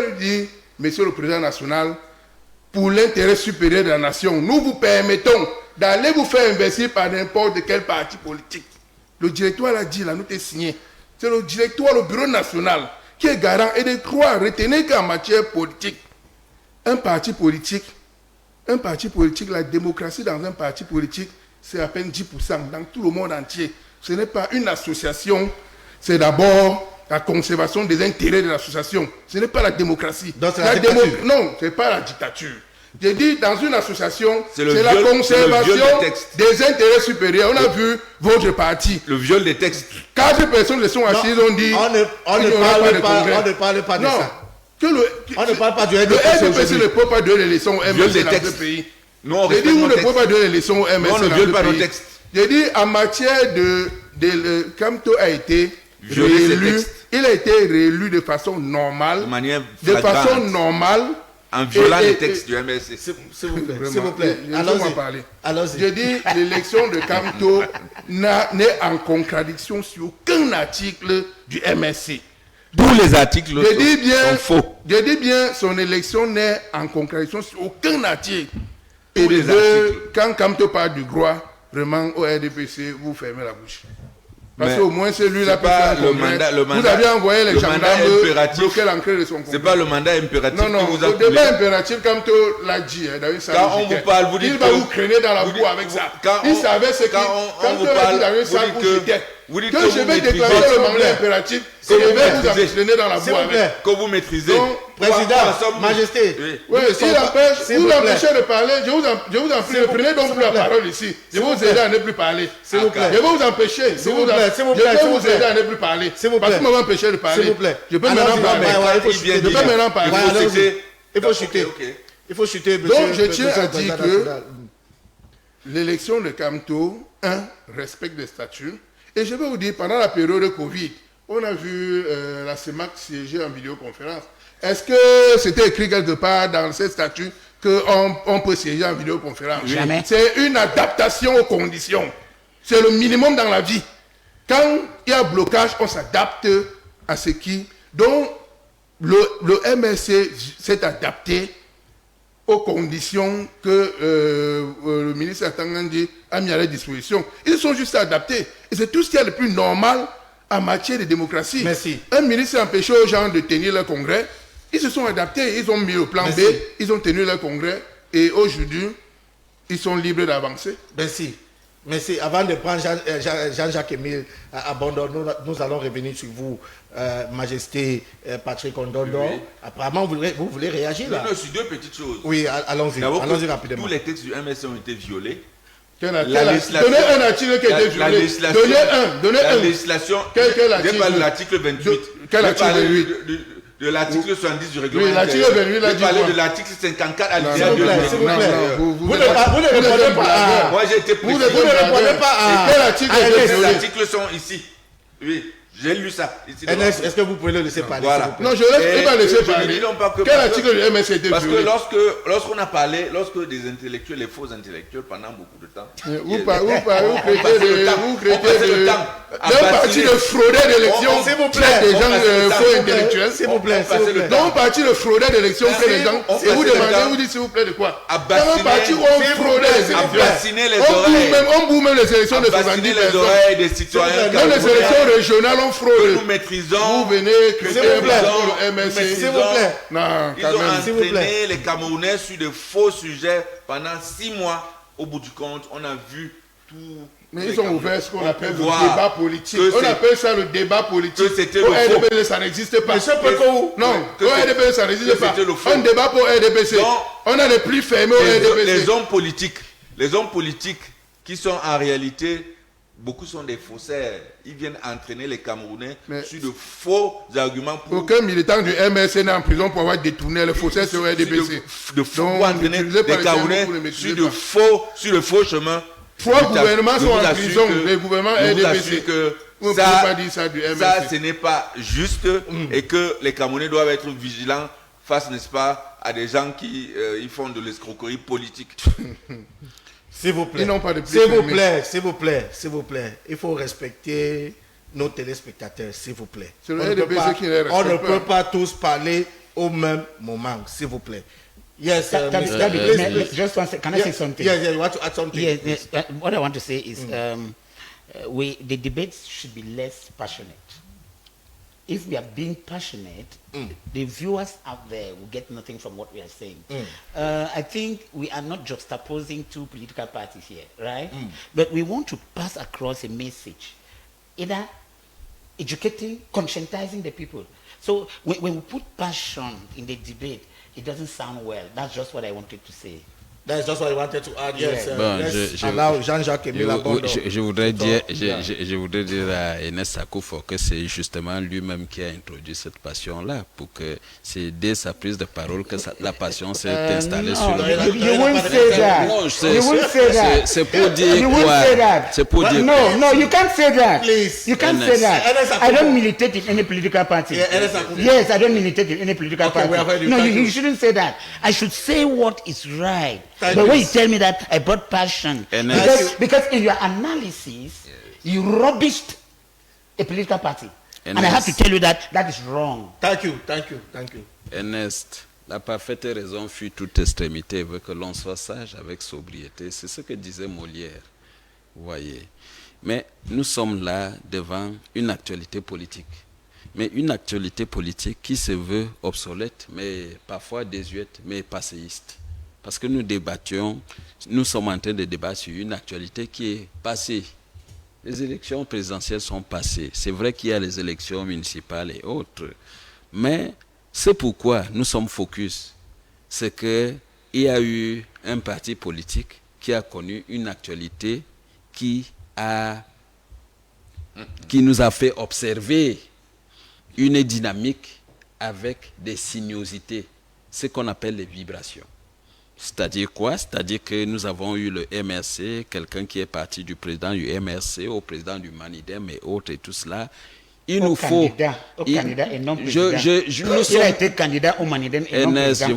lui dit, Monsieur le Président national, pour l'intérêt supérieur de la nation, nous vous permettons d'aller vous faire investir par n'importe quel parti politique. Le directoire l'a dit, la note est signée. C'est le directoire, le bureau national, qui est garant et de croire, retenez qu'en matière politique, un parti politique, la démocratie dans un parti politique, c'est à peine 10% dans tout le monde entier. Ce n'est pas une association, c'est d'abord la conservation des intérêts de l'association. Ce n'est pas la démocratie. Donc c'est la dictature. Non, ce n'est pas la dictature. J'ai dit, dans une association, C'est le c'est la viol- conservation c'est le viol des textes. des intérêts supérieurs. On a vu votre parti. Le viol des textes. 4 personnes se sont assises, ont dit... On il ne n'y aura parle de pas, congrès. on ne parle pas de Non. ça. Que On ne parle pas du le RDPC RDPC aujourd'hui. ne peut pas donner les leçons au Viol MSC des dans ce textes. pays. Nous, on J'ai dit, respecte vous nos ne pouvez textes. pas donner les leçons au MSC on ne dans viole ce pas nos pays. textes. J'ai dit, en matière Camto a été Violer ces réélu. textes. Il a été réélu de façon normale. De manière De façon flagrante. normale. En violant Et- les et- textes du MSC. S'il vous plaît, Vraiment, s'il vous plaît. laissez-moi parler. Allons-y. J'ai dit, l'élection de Camto n'est en contradiction sur aucun article du MSC. Tous les articles Je dis bien, sont faux. je dis bien, son élection n'est en contradiction sur aucun article. Et Tous les les deux, articles. quand Camto parle du droit, vraiment, au RDPC, vous fermez la bouche. Parce Mais qu'au moins, celui-là c'est pas le mandat- Vous avez envoyé les le mandat gendarmes impératif. bloquer l'entrée de son congrès. C'est pas le mandat impératif Non, non, que vous le appelez. débat impératif, Camto l'a dit, dans une salle Quand on j'étais. vous parle, vous dites il va que- vous craigner dans la vous boue dites- avec vous- ça. quand Il on- savait ce qu'il... quand on Camto vous l'a parle, dit dans une vous salle dites où que- j'étais. vous dites Que que je vous vais maîtrisez. déclarer S'il le vous mandat plaît. impératif, S'il et je vous vais vous plaît. emprisonner dans la S'il boue vous plaît. avec. Que vous maîtrisez. Donc, Président, Nous sommes- Majesté. Oui. Oui, Nous ne sommes il pas- empêche, s'il vous vous plaît. l'empêchez de parler, je vous en prie, ne prenez donc plus la parole ici. Je vais vous aider à ne plus parler. S'il vous plaît. Je vais vous empêcher. S'il vous plaît, s'il vous plaît, Je vais s'il vous vous plaît. aider à ne plus parler. S'il vous Parce que plaît. vous m'avez empêché de parler. S'il vous plaît. Je peux Allons-y, maintenant parler. il faut Il vient chuter. de Je peux maintenant parler. Ouais, allons-y. C'était- Il faut chuter. Ok. Il faut chuter, monsieur. Donc, je tiens monsieur à le dire président que national. l'élection de Camto, respecte les statuts. Et je vais vous dire, pendant la période de Covid, on a vu la CEMAC siéger en vidéoconférence. Est-ce que c'était écrit quelque part dans ces statuts qu'on peut siéger en vidéoconférence? Jamais. C'est une adaptation aux conditions. C'est le minimum dans la vie. Quand il y a blocage, on s'adapte à ce qui... Donc, le MSC s'est adapté aux conditions que le ministre Atangandi a mis à leur disposition. Ils sont juste adaptés. Et c'est tout ce qui est le plus normal en matière de démocratie. Merci. Un ministre a empêché aux gens de tenir leur congrès. Ils se sont adaptés. Ils ont mis le plan B. Ils ont tenu leur congrès. Et aujourd'hui, ils sont libres d'avancer. Merci. Merci. Avant de prendre Jean-Jacques Emile Abondor, nous allons revenir sur vous, Majesté Patrick Ondondo. Oui. Apparemment, vous voulez réagir là? Non, sur deux petites choses. Oui, allons-y. D'abord, Allons-y rapidement. tous les textes du MSC ont été violés. Donnez un article qui a été violé. Donnez La un. législation. Quel J'ai parlé de l'article 28. Quel article 28? De l'article 70 du règlement. Oui, l'article 28 là. J'ai parlé de l'article 54 à l'idée S'il vous plaît, s'il vous plaît. Vous ne répondez pas. Moi, j'ai été précis. Vous ne répondez pas à. Quel article a été Les violé? articles sont ici. Oui, j'ai lu ça. Ici, Ernest, est-ce que vous pouvez le laisser parler? Voilà. s'il vous plaît? Non, je vais laisser je ne parler. dis non pas que Quel parce que- article du MS a été Parce que violé? lorsqu'on a parlé, lorsque des intellectuels, les faux intellectuels, pendant beaucoup de temps. Vous on traitez passait le de. temps, Vous on passait traitez le de. temps à D'un parti bassiner. de fraudeurs d'élections. S'il vous plaît. traite des On gens passe le temps. faux intellectuels. S'il vous plaît, On passait s'il vous le plaît. D'un parti de fraudeurs d'élections que les gens. on Et vous passait le demandez, temps vous dites s'il vous plaît de quoi? à Dans un bassiner, parti où on s'il vous fraudait plaît, les s'il vous à plaît. élections. bassiner les oreilles, On boue même les élections de à 70 bassiner les personnes. oreilles des citoyens Même les camerounais élections régionales, on que fraude. nous maîtrisons. Vous venez critiquer S'il vous un plaît. parti pour le MSC. S'il vous plaît. Non, Ils quand ont même. s'il vous plaît. entraîné les Camerounais sur de faux sujets pendant 6 mois. Au bout du compte, on a vu tout. Mais ils ont ouvert ce qu'on appelle le voir débat politique. que On c'est- appelle ça le débat politique. que c'était Au le faux. RDPC, ça n'existe pas. Monsieur Pekou. Non, que au c'est- RDPC, ça n'existe que pas. c'était le faux. Un débat pour RDPC. Non. On a les plus fermés au Les RDPC. hommes politiques qui sont en réalité, beaucoup sont des faussaires. Ils viennent entraîner les Camerounais Mais- sur de faux arguments pour Aucun militant du MSC n'est en prison pour avoir détourné le faussaire sur RDPC. de faux Donc, pour entraîner n'utilisez pas les les Camerounais termes, vous ne maîtrisez sur le faux chemin. Trois Je vous gouvernements assure- sont je vous en assure prison, que- les gouvernements je vous RDPC. assure que Vous ne ça, pouvez pas dire ça du MSC. ça, ce n'est pas juste et que les Camerounais doivent être vigilants face, n'est-ce pas, à des gens qui ils font de l'escroquerie politique. S'il vous plaît. Ils n'ont pas de S'il vous fermé. plaît, s'il vous plaît, s'il vous plaît. Il faut respecter nos téléspectateurs, s'il vous plaît. C'est le On ne peut RDPC pas- qui les respecte On ne pas. peut pas tous parler au même moment, s'il vous plaît. Yes, David, Mr. David, Please, may- please. just one second. Can I say something? Yes, you want to add something? Yes, yes. What I want to say is the debates should be less passionate. If we are being passionate, the viewers out there will get nothing from what we are saying. I think we are not juxtaposing two political parties here, right? But we want to pass across a message, either educating, conscientizing the people. So when we put passion in the debate, it doesn't sound well. That's just what I wanted to say. That's just what I wanted to add. Yes, Bon, let's je- allow Jean-Jacques Emile Abondor. Je voudrais dire, Yeah. je voudrais dire à Enes Sakoufo que c'est justement lui-même qui a introduit cette passion-là, pour que c'est dès sa prise de parole que la passion s'est installée sur No, le. you won't say that. Non, You won't say that. c'est pour dire You won't quoi? say that. C'est pour dire No, you can't say that. Please. You can't Ernest. say that. Ernest I Akubo. don't militate in any political party. Yeah, Ernest Akubo. Yes, I don't militate in any political Okay, we have heard party. you. No, Thank you you. shouldn't say that. I should say what is right. Thank But you. when you tell me that I brought passion, Ernest. because in your analysis, you rubbished a political party. And I have to Ernest. tell you that that is wrong. Thank you, thank you, thank you. Ernest, la parfaite raison fut toute extrémité veut que l'on soit sage avec sobriété. C'est ce que disait Molière. Vous voyez. Mais nous sommes là devant une actualité politique. Mais une actualité politique qui se veut obsolète, mais parfois désuète, mais passéiste. Parce que nous sommes en train de débattre sur une actualité qui est passée. Les élections présidentielles sont passées. C'est vrai qu'il y a les élections municipales et autres. Mais c'est pourquoi nous sommes focus. C'est qu'il y a eu un parti politique qui a connu une actualité qui nous a fait observer une dynamique avec des sinuosités, ce qu'on appelle les vibrations. C'est-à-dire quoi? C'est-à-dire que nous avons eu le MRC, quelqu'un qui est parti du président du MRC au président du Manidem et autres et tout cela. Il nous faut... Candidat et non président. Il a été candidat au Manidem et non président. Ernest, au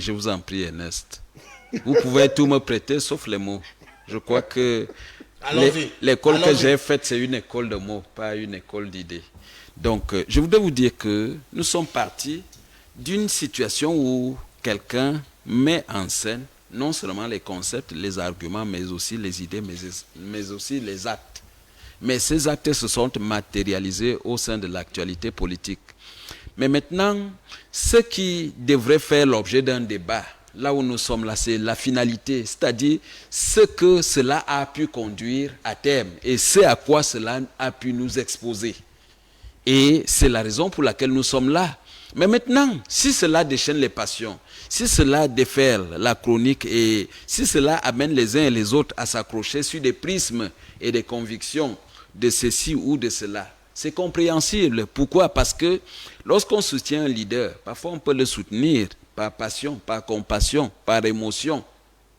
je vous en prie, Ernest. Vous pouvez tout me prêter sauf les mots. Je crois que l'école que j'ai faite, c'est une école de mots, pas une école d'idées. Donc, je voudrais vous dire que nous sommes partis d'une situation où quelqu'un met en scène non seulement les concepts, les arguments, mais aussi les idées, mais aussi les actes. Mais ces actes se sont matérialisés au sein de l'actualité politique. Mais maintenant, ce qui devrait faire l'objet d'un débat, là où nous sommes là, c'est la finalité, c'est-à-dire ce que cela a pu conduire à terme et ce à quoi cela a pu nous exposer. Et c'est la raison pour laquelle nous sommes là. Mais maintenant, si cela déchaîne les passions, si cela déferle la chronique et si cela amène les uns et les autres à s'accrocher sur des prismes et des convictions de ceci ou de cela, c'est compréhensible. Pourquoi? Parce que lorsqu'on soutient un leader, parfois on peut le soutenir par passion, par compassion, par émotion,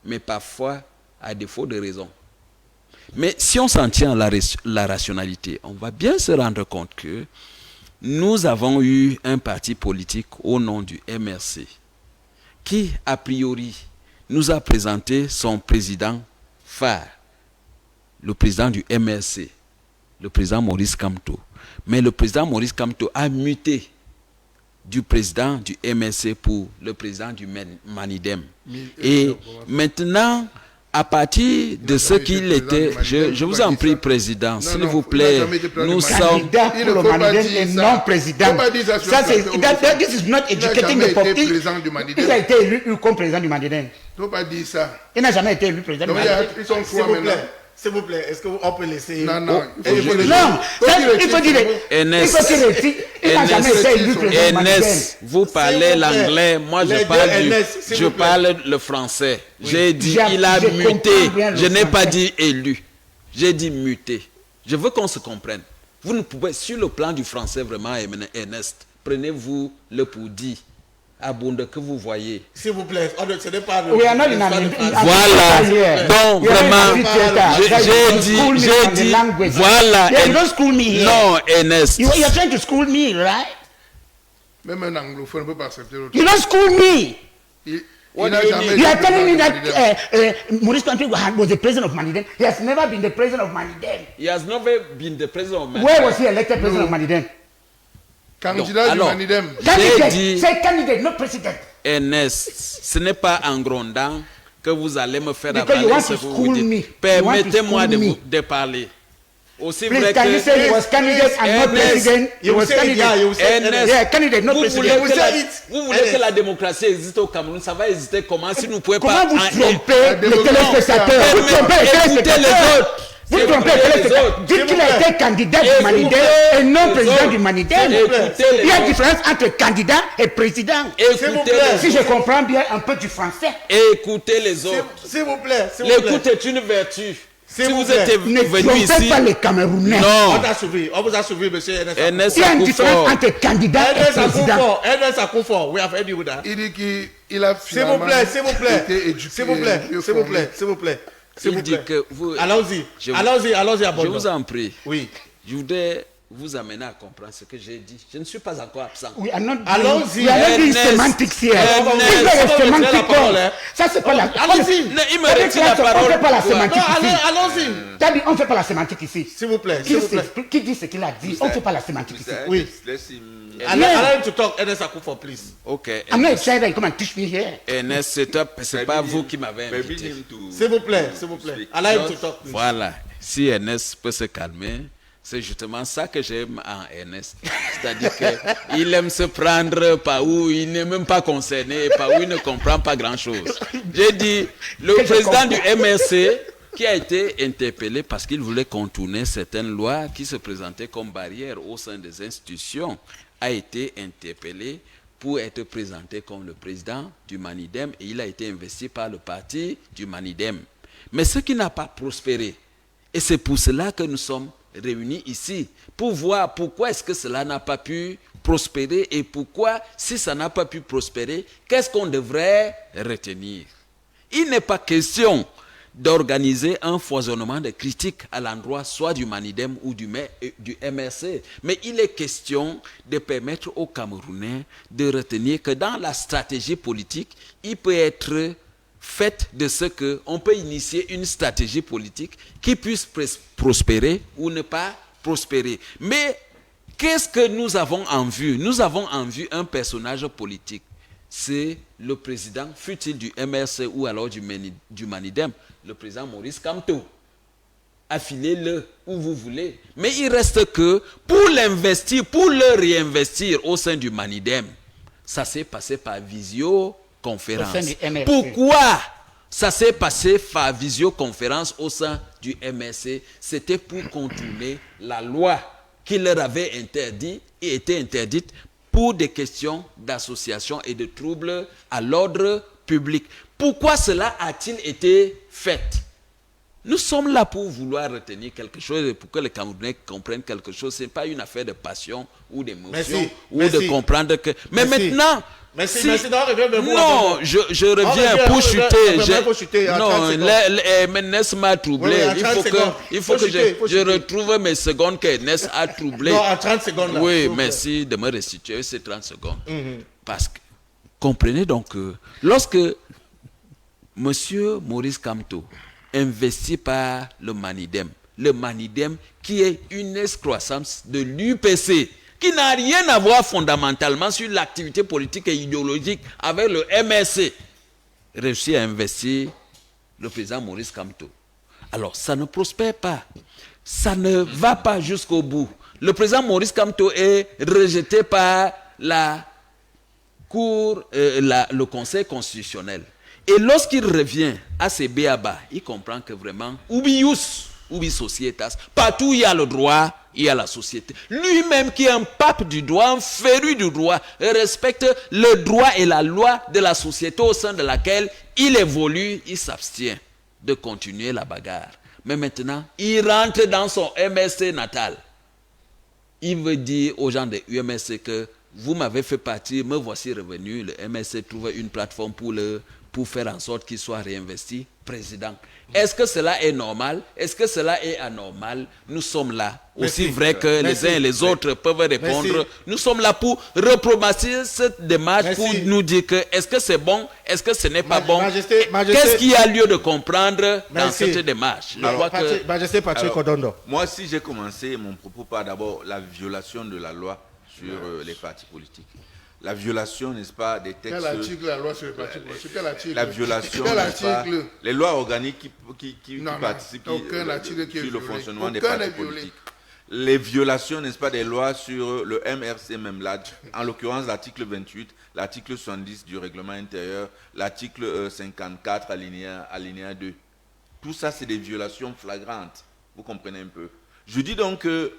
mais parfois à défaut de raison. Mais si on s'en tient à la rationalité, on va bien se rendre compte que nous avons eu un parti politique au nom du MRC qui, a priori, nous a présenté son président phare, le président du MRC, le président Maurice Kamto. Mais le président Maurice Kamto a muté du président du MRC pour le président du Manidem. Et maintenant, à partir de ce qu'il était, je vous en prie, président, s'il vous plaît, nous sommes... Candidat pour le Manidem et non président. Ça, c'est... This is not educating the public. Il a été élu comme président du Manidem. Il n'a pas dit ça. Il n'a jamais été élu président du Manidem. Ils sont trois maintenant. S'il vous plaît, est-ce qu'on peut laisser... Non, il faut dire... Il faut qu'il retire. Il n'a jamais été élu président du Manidem. Vous parlez l'anglais, moi je parle le français. J'ai dit il a muté, je n'ai pas dit élu. J'ai dit muté. Je veux qu'on se comprenne. Vous ne pouvez, sur le plan du français vraiment, Ernest, prenez-vous le pour dit. Abonde que vous voyez. S'il vous plaît, ce n'est pas le... Voilà. Donc, vraiment, j'ai dit, voilà. You don't school me here. Non, Ernest. You're trying to school me, right? Même un anglophone ne peut pas accepter l'autre. You don't school me. Il n'a jamais You are telling me that Maurice Kamto was the president of Manidem. He has never been the president of Manidem. He has never been the president of Manidem. Where was he elected president of Manidem? Candidat du Manidem. C'est candidat, not president. Ernest, ce n'est pas en grondant que vous allez me faire Because avaler ce que vous dites. Permettez-moi de parler. Aussi vrai can you say he was candidate and not president? He was candidate, not president. Vous voulez que la démocratie existe au Cameroun, ça va exister comment si nous ne pouvons pas... Comment vous trompez les téléspectateurs? Vous trompez les téléspectateurs. Vous trompez les téléspectateurs. Dites qu'il a été candidat du Manidem et non président du Manidem. Il y a une différence entre candidat et président. Si je comprends bien un peu du français. Écoutez les autres. S'il vous plaît. L'écoute est une vertu. Si vous êtes venu ici... Ne pas les Camerounais. Non. On vous a suivi, monsieur Ernest. Il y a une différence entre candidat et président. Ernest Akufo, we have heard you with that. Il dit qu'il a finalement été éduqué. S'il vous plaît. Allons-y, je vous en prie. Oui. Je voudrais vous amener à comprendre ce que j'ai dit. Je ne suis pas encore absent. Allons-y. Il y a une sémantique hier. Ça, c'est pas la... Allons-y. Il me retire la parole. On ne fait pas la sémantique ici. Allons-y. On ne fait pas la sémantique ici. S'il vous plaît. Qui dit ce qu'il a dit? On ne fait pas la sémantique ici. Oui. Allow him to talk, Ernest Akufo, please. Okay. I'm not excited that you come and teach me here. Ernest, c'est pas vous qui m'avez invité. S'il vous plaît. Allow him to talk, please. Voilà. Si Ernest peut se calmer, c'est justement ça que j'aime en Ernest. C'est-à-dire qu'il aime se prendre par où il n'est même pas concerné, par où il ne comprend pas grand-chose. J'ai dit, le président du MRC qui a été interpellé parce qu'il voulait contourner certaines lois qui se présentaient comme barrières au sein des institutions, a été interpellé pour être présenté comme le président du Manidem et il a été investi par le parti du Manidem. Mais ce qui n'a pas prospéré, et c'est pour cela que nous sommes réunis ici, pour voir pourquoi est-ce que cela n'a pas pu prospérer et pourquoi, si ça n'a pas pu prospérer, qu'est-ce qu'on devrait retenir. Il n'est pas question d'organiser un foisonnement de critiques à l'endroit soit du Manidem ou du MRC. Mais il est question de permettre aux Camerounais de retenir que dans la stratégie politique, il peut être fait de ce qu'on peut initier une stratégie politique qui puisse prospérer ou ne pas prospérer. Mais Qu'est-ce que nous avons en vue? Nous avons en vue un personnage politique. C'est le président, fut-il du MRC ou alors du Manidem, le président Maurice Kamto. Affilez-le où vous voulez. Mais il reste que pour l'investir, pour le réinvestir au sein du Manidem, ça s'est passé par visioconférence. Au sein du MRC. Pourquoi ça s'est passé par visioconférence au sein du MRC? C'était pour contourner la loi qui leur avait interdit et était interdite pour des questions d'association et de troubles à l'ordre public. Pourquoi cela a-t-il été fait? Nous sommes là pour vouloir retenir quelque chose et pour que les Camerounais comprennent quelque chose. Ce n'est pas une affaire de passion ou d'émotion ou de comprendre que... Mais maintenant... Merci, non, reviens vers vous. Non, je reviens pour chuter. Non, Ness m'a troublé. Il faut que je retrouve mes secondes que Ness a troublé. Non, en 30 secondes. Là, oui, merci de me restituer ces 30 secondes. Parce que, comprenez donc que lorsque M. Maurice Kamto investi par le Manidem qui est une excroissance de l'UPC, qui n'a rien à voir fondamentalement sur l'activité politique et idéologique avec le MRC, réussit à investir le président Maurice Kamto. Alors, ça ne prospère pas. Ça ne va pas jusqu'au bout. Le président Maurice Kamto est rejeté par la Cour, le Conseil constitutionnel. Et lorsqu'il revient à ses béabas, il comprend que vraiment, oubius, ubi societas, partout où il y a le droit, il y a la société. Lui-même qui est un pape du droit, un féru du droit, respecte le droit et la loi de la société au sein de laquelle il évolue, il s'abstient de continuer la bagarre. Mais maintenant, il rentre dans son MRC natal. Il veut dire aux gens de UMSC que vous m'avez fait partir, me voici revenu, le MRC trouve une plateforme pour faire en sorte qu'il soit réinvesti président. Est-ce que cela est normal? Est-ce que cela est anormal? Nous sommes là. Aussi vrai que les uns et les autres peuvent répondre. Nous sommes là pour repromasser cette démarche, pour nous dire que est-ce que c'est bon? Est-ce que ce n'est pas bon? Qu'est-ce qu'il y a lieu de comprendre dans cette démarche? Majesté Patrick Odondo. Moi, si j'ai commencé mon propos par d'abord la violation de la loi sur les partis politiques. La violation, n'est-ce pas, des textes... Quel article la loi sur les partis politiques? Quel article? La violation, n'est-ce pas, les lois organiques qui participent sur le fonctionnement des partis politiques. Les violations, n'est-ce pas, des lois sur le MRC même, là, en l'occurrence l'article 28, l'article 70 du règlement intérieur, l'article 54, alinéa 2. Tout ça, c'est des violations flagrantes. Vous comprenez un peu? Je dis donc que,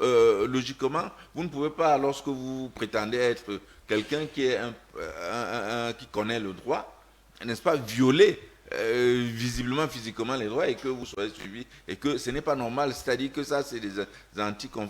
logiquement, vous ne pouvez pas, lorsque vous prétendez être quelqu'un qui est qui connaît le droit, n'est-ce pas, violer visiblement, physiquement les droits et que vous soyez suivi et que ce n'est pas normal. C'est-à-dire que ça, c'est des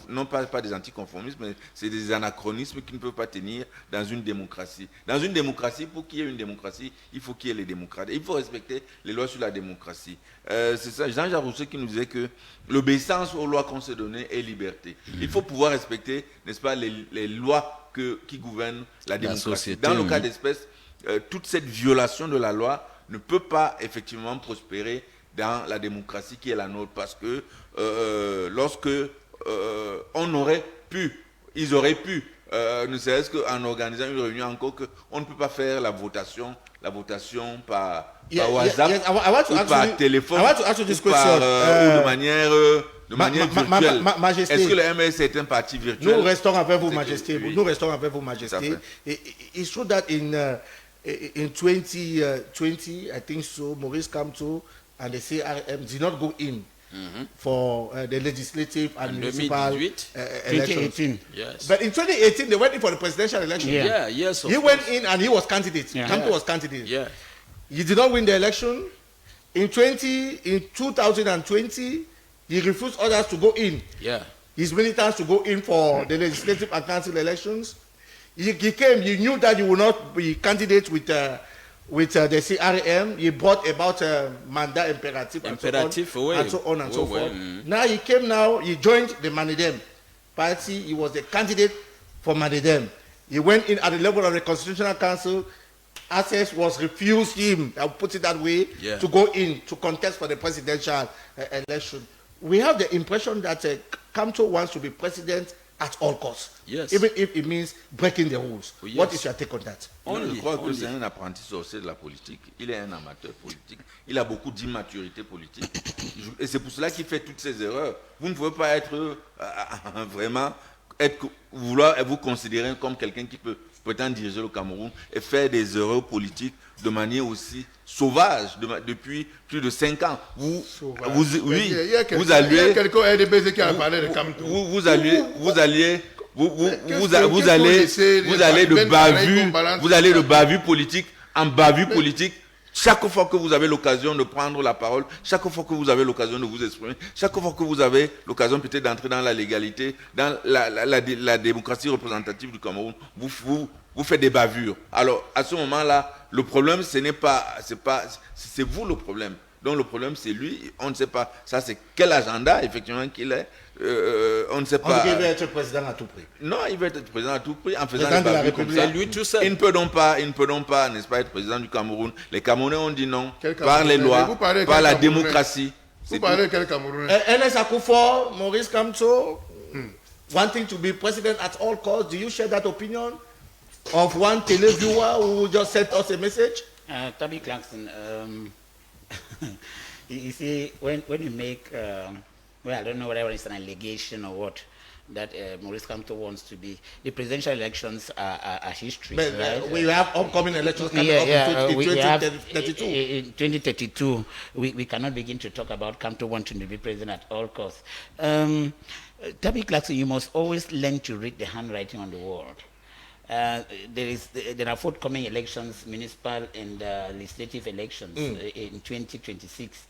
non pas des anticonformismes, mais c'est des anachronismes qui ne peuvent pas tenir dans une démocratie. Dans une démocratie, pour qu'il y ait une démocratie, il faut qu'il y ait les démocrates. Il faut respecter les lois sur la démocratie. C'est ça, Jean-Jacques Rousseau qui nous disait que l'obéissance aux lois qu'on s'est données est liberté. Il faut pouvoir respecter, n'est-ce pas, les lois qui gouvernent la démocratie. Société, dans le cas d'espèce, toute cette violation de la loi ne peut pas effectivement prospérer dans la démocratie qui est la nôtre, parce que lorsque ils auraient pu, ne serait-ce qu'en organisant une réunion encore, qu'on ne peut pas faire la votation par WhatsApp, ou par téléphone, ou de manière virtuelle. Est-ce que le MS est un parti virtuel? Nous restons avec vous, Majesté. Oui. Nous restons avec vous, Majesté. It's true that in 2020, I think so, Maurice Kamto and the CRM did not go in for the legislative and municipal elections. Yes. But in 2018, they went in for the presidential election. He went in and he was candidate. Kamto was candidate. Yeah. He did not win the election. In 2020, he refused others to go in. Yeah. His militants to go in for the legislative and council elections. He came, he knew that he would not be candidate with the CRM. He brought about mandat imperative and so on and so forth. Now he came he joined the Manidem party. He was the candidate for Manidem. He went in at the level of the Constitutional Council. Access was refused him, I'll put it that way, to go in to contest for the presidential election. We have the impression that Kamto wants to be president at all costs. Yes. Even if it means breaking the rules. Yes. What is your take on that? Je crois que c'est un apprenti sorcier de la politique. Il est un amateur politique. Il a beaucoup d'immaturité politique. Et c'est pour cela qu'il fait toutes ces erreurs. Vous ne pouvez pas être vraiment vouloir vous considérer comme quelqu'un qui peut prétendre diriger le Cameroun et faire des erreurs politiques de manière aussi sauvage depuis plus de 5 ans. Vous allez de bavure politique en bavure politique. Chaque fois que vous avez l'occasion de prendre la parole, chaque fois que vous avez l'occasion de vous exprimer, chaque fois que vous avez l'occasion peut-être d'entrer dans la légalité, dans la démocratie représentative du Cameroun, vous faites des bavures. Alors, à ce moment-là, le problème, c'est vous le problème. Donc le problème, c'est lui. On ne sait pas. Ça, c'est quel agenda, effectivement, qu'il est. On ne sait pas. Il veut être président à tout prix. Non, il veut être président à tout prix en faisant Président de la des comme République. ça. Lui tout seul. Il ne peut donc pas, n'est-ce pas, être président du Cameroun. Les Camerounais ont dit non Quel par les Camerounais? lois, Vous parlez par quel la Camerounais? démocratie. Vous C'est parlez tout. quel Camerounais? Ernest Akufo, Maurice Kamto, wanting to be president at all costs. Do you share that opinion of one televiewer who just sent us a message? Toby Clarkson, you see, when you make, well, I don't know whether it's an allegation or what, that Maurice Kamto wants to be, the presidential elections are history, But, right? we have upcoming elections coming up in we have 2032. in 2032. We cannot begin to talk about Kamto wanting to be president at all costs. Toby Clarkson, you must always learn to read the handwriting on the wall. There are forthcoming elections, municipal and legislative elections in 2026.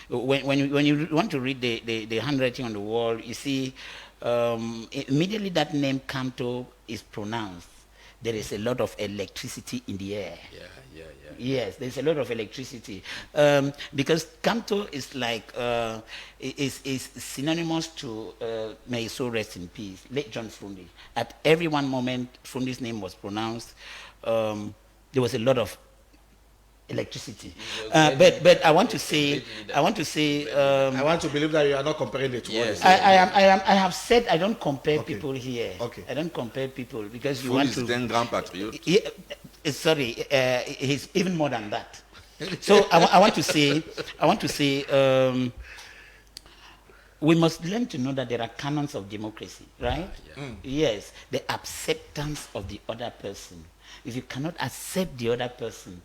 When you want to read the handwriting on the wall, you see immediately that name Kamto is pronounced, there is a lot of electricity in the air. Yes, there's a lot of electricity because Kamto is like is synonymous to may his soul rest in peace, late John Fundi. At every one moment Fundi's name was pronounced, there was a lot of electricity. But I want to say I want to believe that you are not comparing the two. Yes. I have said I don't compare Okay. people here. Okay. I don't compare people because you Foul, want c'est to. un grand patriote. Sorry, he's even more than that. So I want to say, we must learn to know that there are canons of democracy, right? Yes, the acceptance of the other person. If you cannot accept the other person,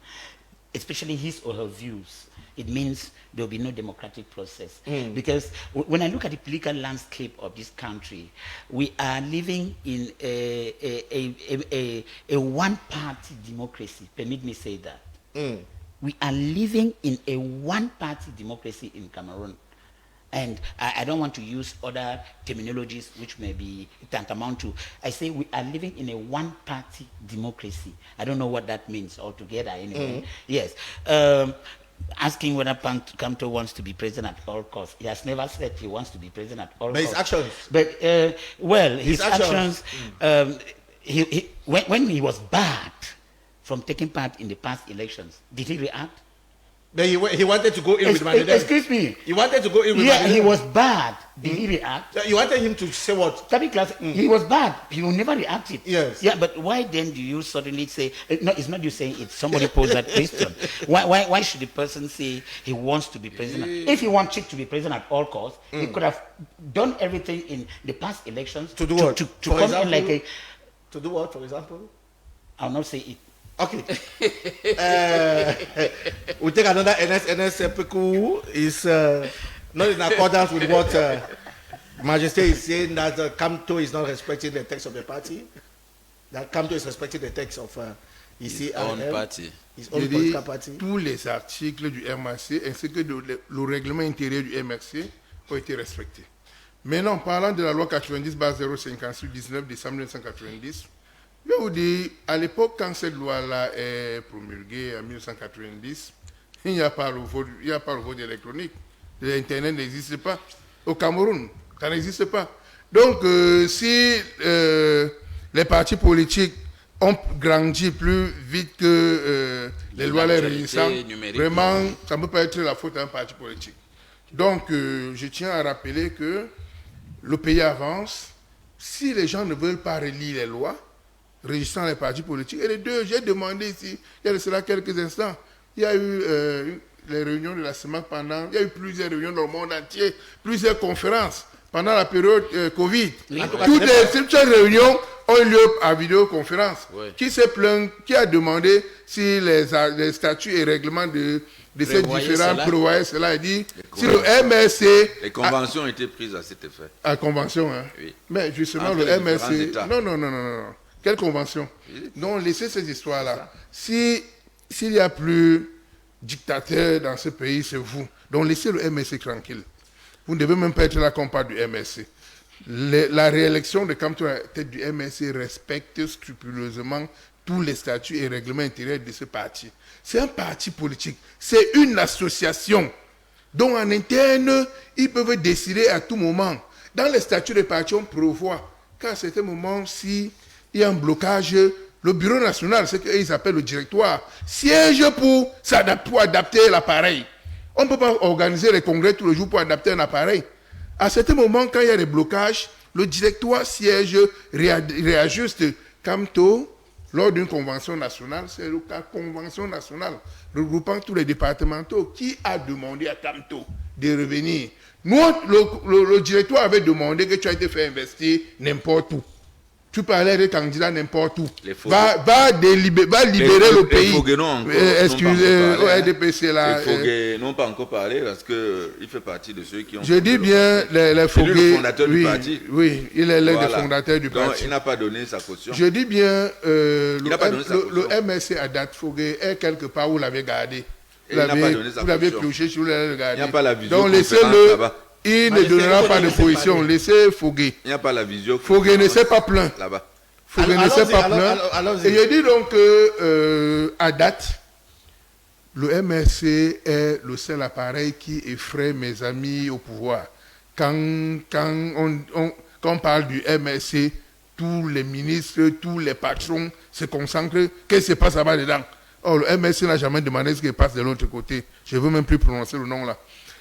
especially his or her views, it means there will be no democratic process. Because when I look at the political landscape of this country, we are living in a one-party democracy. Permit me say that. We are living in a one-party democracy in Cameroon. And I don't want to use other terminologies which may be tantamount to. I say we are living in a one-party democracy. I don't know what that means altogether anyway. Yes. Asking whether Kamto wants to be president at all costs. He has never said he wants to be president at all But costs. his actions. But, his actions, when he was barred from taking part in the past elections, did he react? But he wanted to go in with Mandela. Excuse me. He wanted to go in with Yeah, Mandela. he was barred. Did he react? You wanted him to say what? Toby Clarkson, he was bad. He will never reacted. Yes. Yeah, but why then do you suddenly say, no, it's not you saying it, somebody posed that question. Why should the person say he wants to be president? If he wants to be president at all costs, he could have done everything in the past elections To do what? To For come in like a, To do what, for example? I'll not say it. Okay. We take another NS Peku is not in accordance with what Majesty is saying, that Kamto is not respecting the text of the party. That Kamto is respecting the text of His own party. His own J'ai dit, political party. tous les articles du MRC ainsi que le règlement intérieur du MRC ont été respectés. Maintenant, parlant de la loi 90/056 du 19 décembre 1990, je vous dis, à l'époque, quand cette loi-là est promulguée en 1990, il n'y a pas le vote électronique. L'Internet n'existe pas. Au Cameroun, ça n'existe pas. Donc, si les partis politiques ont grandi plus vite que les lois les régissant, vraiment, ça ne peut pas être la faute d'un parti politique. Donc, je tiens à rappeler que le pays avance. Si les gens ne veulent pas relire les lois régissant les partis politiques, et les deux, j'ai demandé ici, il y a de cela quelques instants, il y a eu les réunions de la semaine il y a eu plusieurs réunions dans le monde entier, plusieurs conférences pendant la période Covid. Toutes ces réunions ont eu lieu à vidéoconférence. Ouais. Qui s'est plaint, qui a demandé si les statuts et règlements de ces différents prévoyaient cela, il dit si le MRC... Les conventions ont été prises à cet effet. À convention, hein. Oui. Mais justement, Entre le les différents MRC... États. Non. Quelle convention? Donc, laissez ces histoires-là. S'il y a plus dictateur dans ce pays, c'est vous. Donc, laissez le MRC tranquille. Vous ne devez même pas être là comme part du MRC. La réélection de Kamto à la tête du MRC respecte scrupuleusement tous les statuts et règlements intérieurs de ce parti. C'est un parti politique. C'est une association. Donc, en interne, ils peuvent décider à tout moment. Dans les statuts des partis, on prévoit qu'à certains moments, s'il y a un blocage, le bureau national, ce qu'ils appellent le directoire, siège pour adapter l'appareil. On ne peut pas organiser les congrès tous les jours pour adapter un appareil. À certains moments, quand il y a des blocages, le directoire siège, réajuste. Kamto, lors d'une convention nationale, c'est la convention nationale regroupant tous les départementaux qui a demandé à Kamto de revenir. Nous, le directoire avait demandé que tu aies été fait investir n'importe où. Tu parlais des candidats n'importe où. Va libérer le pays. Les Fogué n'ont excusez, au RDPC là. Les Fogué n'ont pas encore parlé parce qu'il fait partie de ceux qui ont... Je dis bien les Fogué. C'est le fondateur du parti. Oui, il est l'un des fondateurs du parti. Donc, il n'a pas donné sa caution. Je dis bien, le MSC à date Fogué est quelque part où vous l'avez gardé. Vous l'avez cloché, si vous l'avez gardé. Il n'y a pas la vision. Donc laissez-le. Il ne donnera pas de position. Laissez Fogué. Il n'y a pas la vision. Fogué ne s'est pas plaint. Là-bas. Fogué ne s'est pas plaint. Et je dis donc qu'à date, le MRC est le seul appareil qui effraie mes amis au pouvoir. Quand on parle du MRC, tous les ministres, tous les patrons se concentrent. Qu'est-ce qui se passe là-bas dedans? Oh, le MRC n'a jamais demandé ce qui passe de l'autre côté. Je ne veux même plus prononcer le nom là.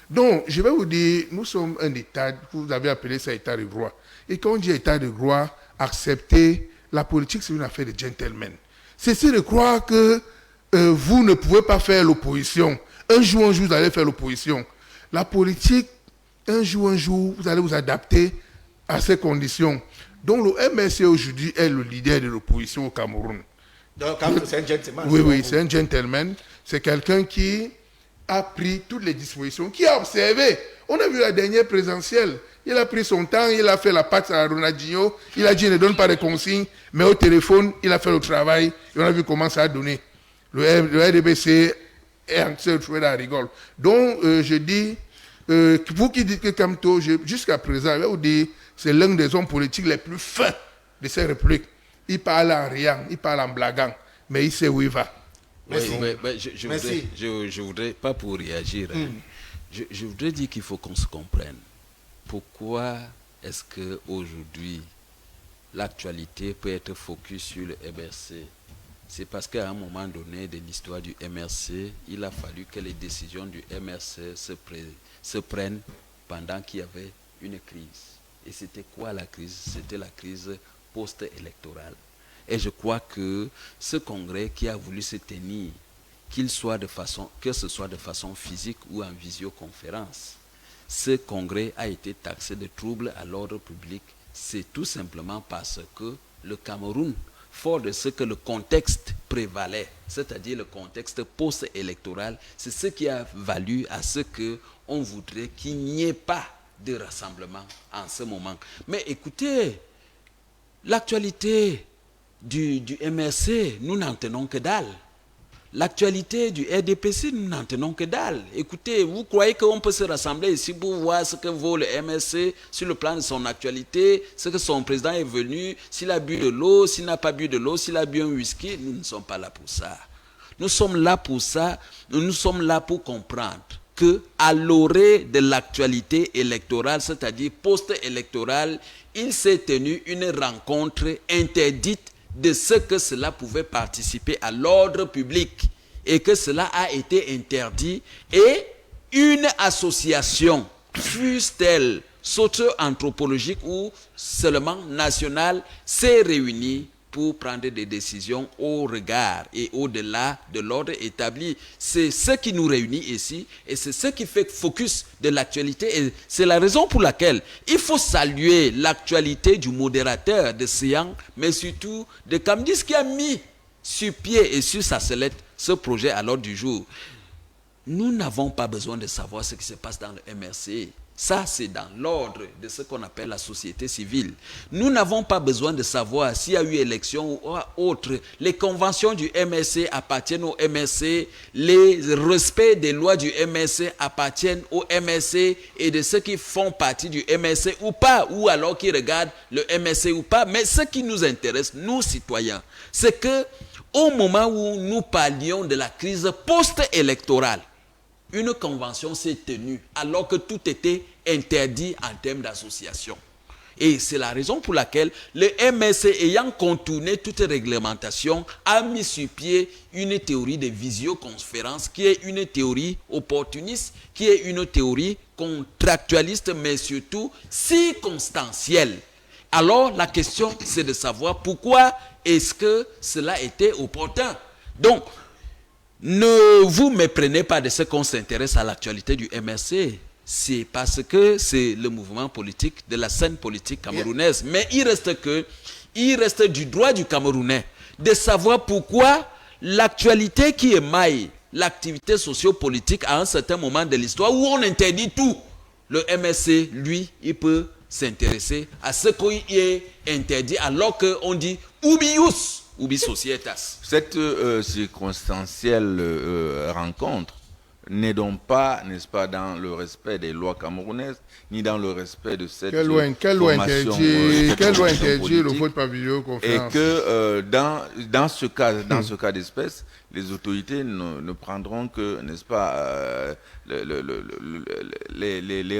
Donc, je vais vous dire, nous sommes un État, vous avez appelé ça État de droit. Et quand on dit État de droit, accepter la politique, c'est une affaire de gentleman. Cessez de croire que vous ne pouvez pas faire l'opposition. Un jour, vous allez faire l'opposition. La politique, un jour, vous allez vous adapter à ces conditions. Donc, le MRC aujourd'hui est le leader de l'opposition au Cameroun. Donc, c'est un gentleman. Oui, c'est un gentleman. C'est quelqu'un qui a pris toutes les dispositions, qui a observé. On a vu la dernière présidentielle. Il a pris son temps, il a fait la patte à Ronaldinho, il a dit ne donne pas de consignes, mais au téléphone, il a fait le travail, et on a vu comment ça a donné. Le RDPC est en train de trouver la rigole. Donc, je dis, vous qui dites que Kamto, jusqu'à présent, je vais vous dire, c'est l'un des hommes politiques les plus fins de cette république. Il parle en riant, il parle en blaguant, mais il sait où il va. Je voudrais, pas pour réagir, je voudrais dire qu'il faut qu'on se comprenne. Pourquoi est-ce qu'aujourd'hui, l'actualité peut être focus sur le MRC? C'est parce qu'à un moment donné de l'histoire du MRC, il a fallu que les décisions du MRC se prennent pendant qu'il y avait une crise. Et c'était quoi la crise? C'était la crise post-électorale. Et je crois que ce congrès qui a voulu se tenir, que ce soit de façon physique ou en visioconférence, ce congrès a été taxé de troubles à l'ordre public. C'est tout simplement parce que le Cameroun, fort de ce que le contexte prévalait, c'est-à-dire le contexte post-électoral, c'est ce qui a valu à ce qu'on voudrait qu'il n'y ait pas de rassemblement en ce moment. Mais écoutez, l'actualité du MRC, nous n'en tenons que dalle. L'actualité du RDPC, nous n'en tenons que dalle. Écoutez, vous croyez qu'on peut se rassembler ici pour voir ce que vaut le MRC sur le plan de son actualité, ce que son président est venu, s'il a bu de l'eau, s'il n'a pas bu de l'eau, s'il a bu un whisky? Nous ne sommes pas là pour ça. Nous sommes là pour ça. Nous sommes là pour comprendre qu'à l'orée de l'actualité électorale, c'est-à-dire post-électorale, il s'est tenu une rencontre interdite de ce que cela pouvait participer à l'ordre public et que cela a été interdit, et une association, fût-elle socio-anthropologique ou seulement national s'est réuni pour prendre des décisions au regard et au-delà de l'ordre établi. C'est ce qui nous réunit ici et c'est ce qui fait focus de l'actualité. Et c'est la raison pour laquelle il faut saluer l'actualité du modérateur de séance, mais surtout de Kamdis qui a mis sur pied et sur sa sellette ce projet à l'ordre du jour. Nous n'avons pas besoin de savoir ce qui se passe dans le MRC. Ça, c'est dans l'ordre de ce qu'on appelle la société civile. Nous n'avons pas besoin de savoir s'il y a eu élection ou autre. Les conventions du MRC appartiennent au MRC. Les respects des lois du MRC appartiennent au MRC et de ceux qui font partie du MRC ou pas, ou alors qui regardent le MRC ou pas. Mais ce qui nous intéresse, nous citoyens, c'est que au moment où nous parlions de la crise post-électorale, une convention s'est tenue alors que tout était interdit en termes d'association. Et c'est la raison pour laquelle le MRC, ayant contourné toute réglementation, a mis sur pied une théorie de visioconférence qui est une théorie opportuniste, qui est une théorie contractualiste, mais surtout circonstancielle. Alors la question, c'est de savoir pourquoi est-ce que cela était opportun. Donc, ne vous méprenez pas de ce qu'on s'intéresse à l'actualité du MRC. C'est parce que c'est le mouvement politique de la scène politique camerounaise. Mais il reste du droit du Camerounais de savoir pourquoi l'actualité qui émaille l'activité sociopolitique à un certain moment de l'histoire où on interdit tout. Le MRC, lui, il peut s'intéresser à ce qui est interdit alors qu'on dit « oubius ». Ubi societas. Cette circonstancielle rencontre n'est donc pas, n'est-ce pas, dans le respect des lois camerounaises, ni dans le respect de cette quelle loi interdit le vote par vidéoconférence. Et que dans ce cas d'espèce, les autorités ne prendront que, n'est-ce pas, les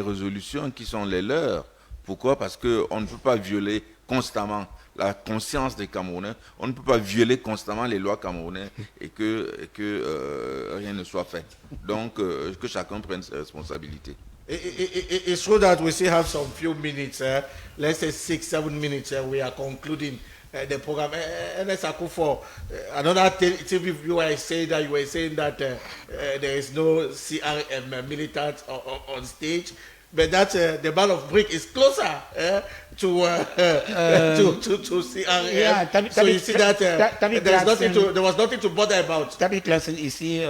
résolutions qui sont les leurs. Pourquoi? Parce qu'on ne peut pas violer constamment la conscience des Camerounais. On ne peut pas violer constamment les lois camerounaises et que rien ne soit fait. Donc, que chacun prenne ses responsabilités. It's true that we still have some few minutes, let's say 6-7 minutes, we are concluding the program. Ernest Akufo, another TV viewer said that you were saying that there is no CRM militant on stage. But that the Ball of Brick is closer to CRM. Yeah, so you see that there was nothing to bother about. Tabi Clausen, you see,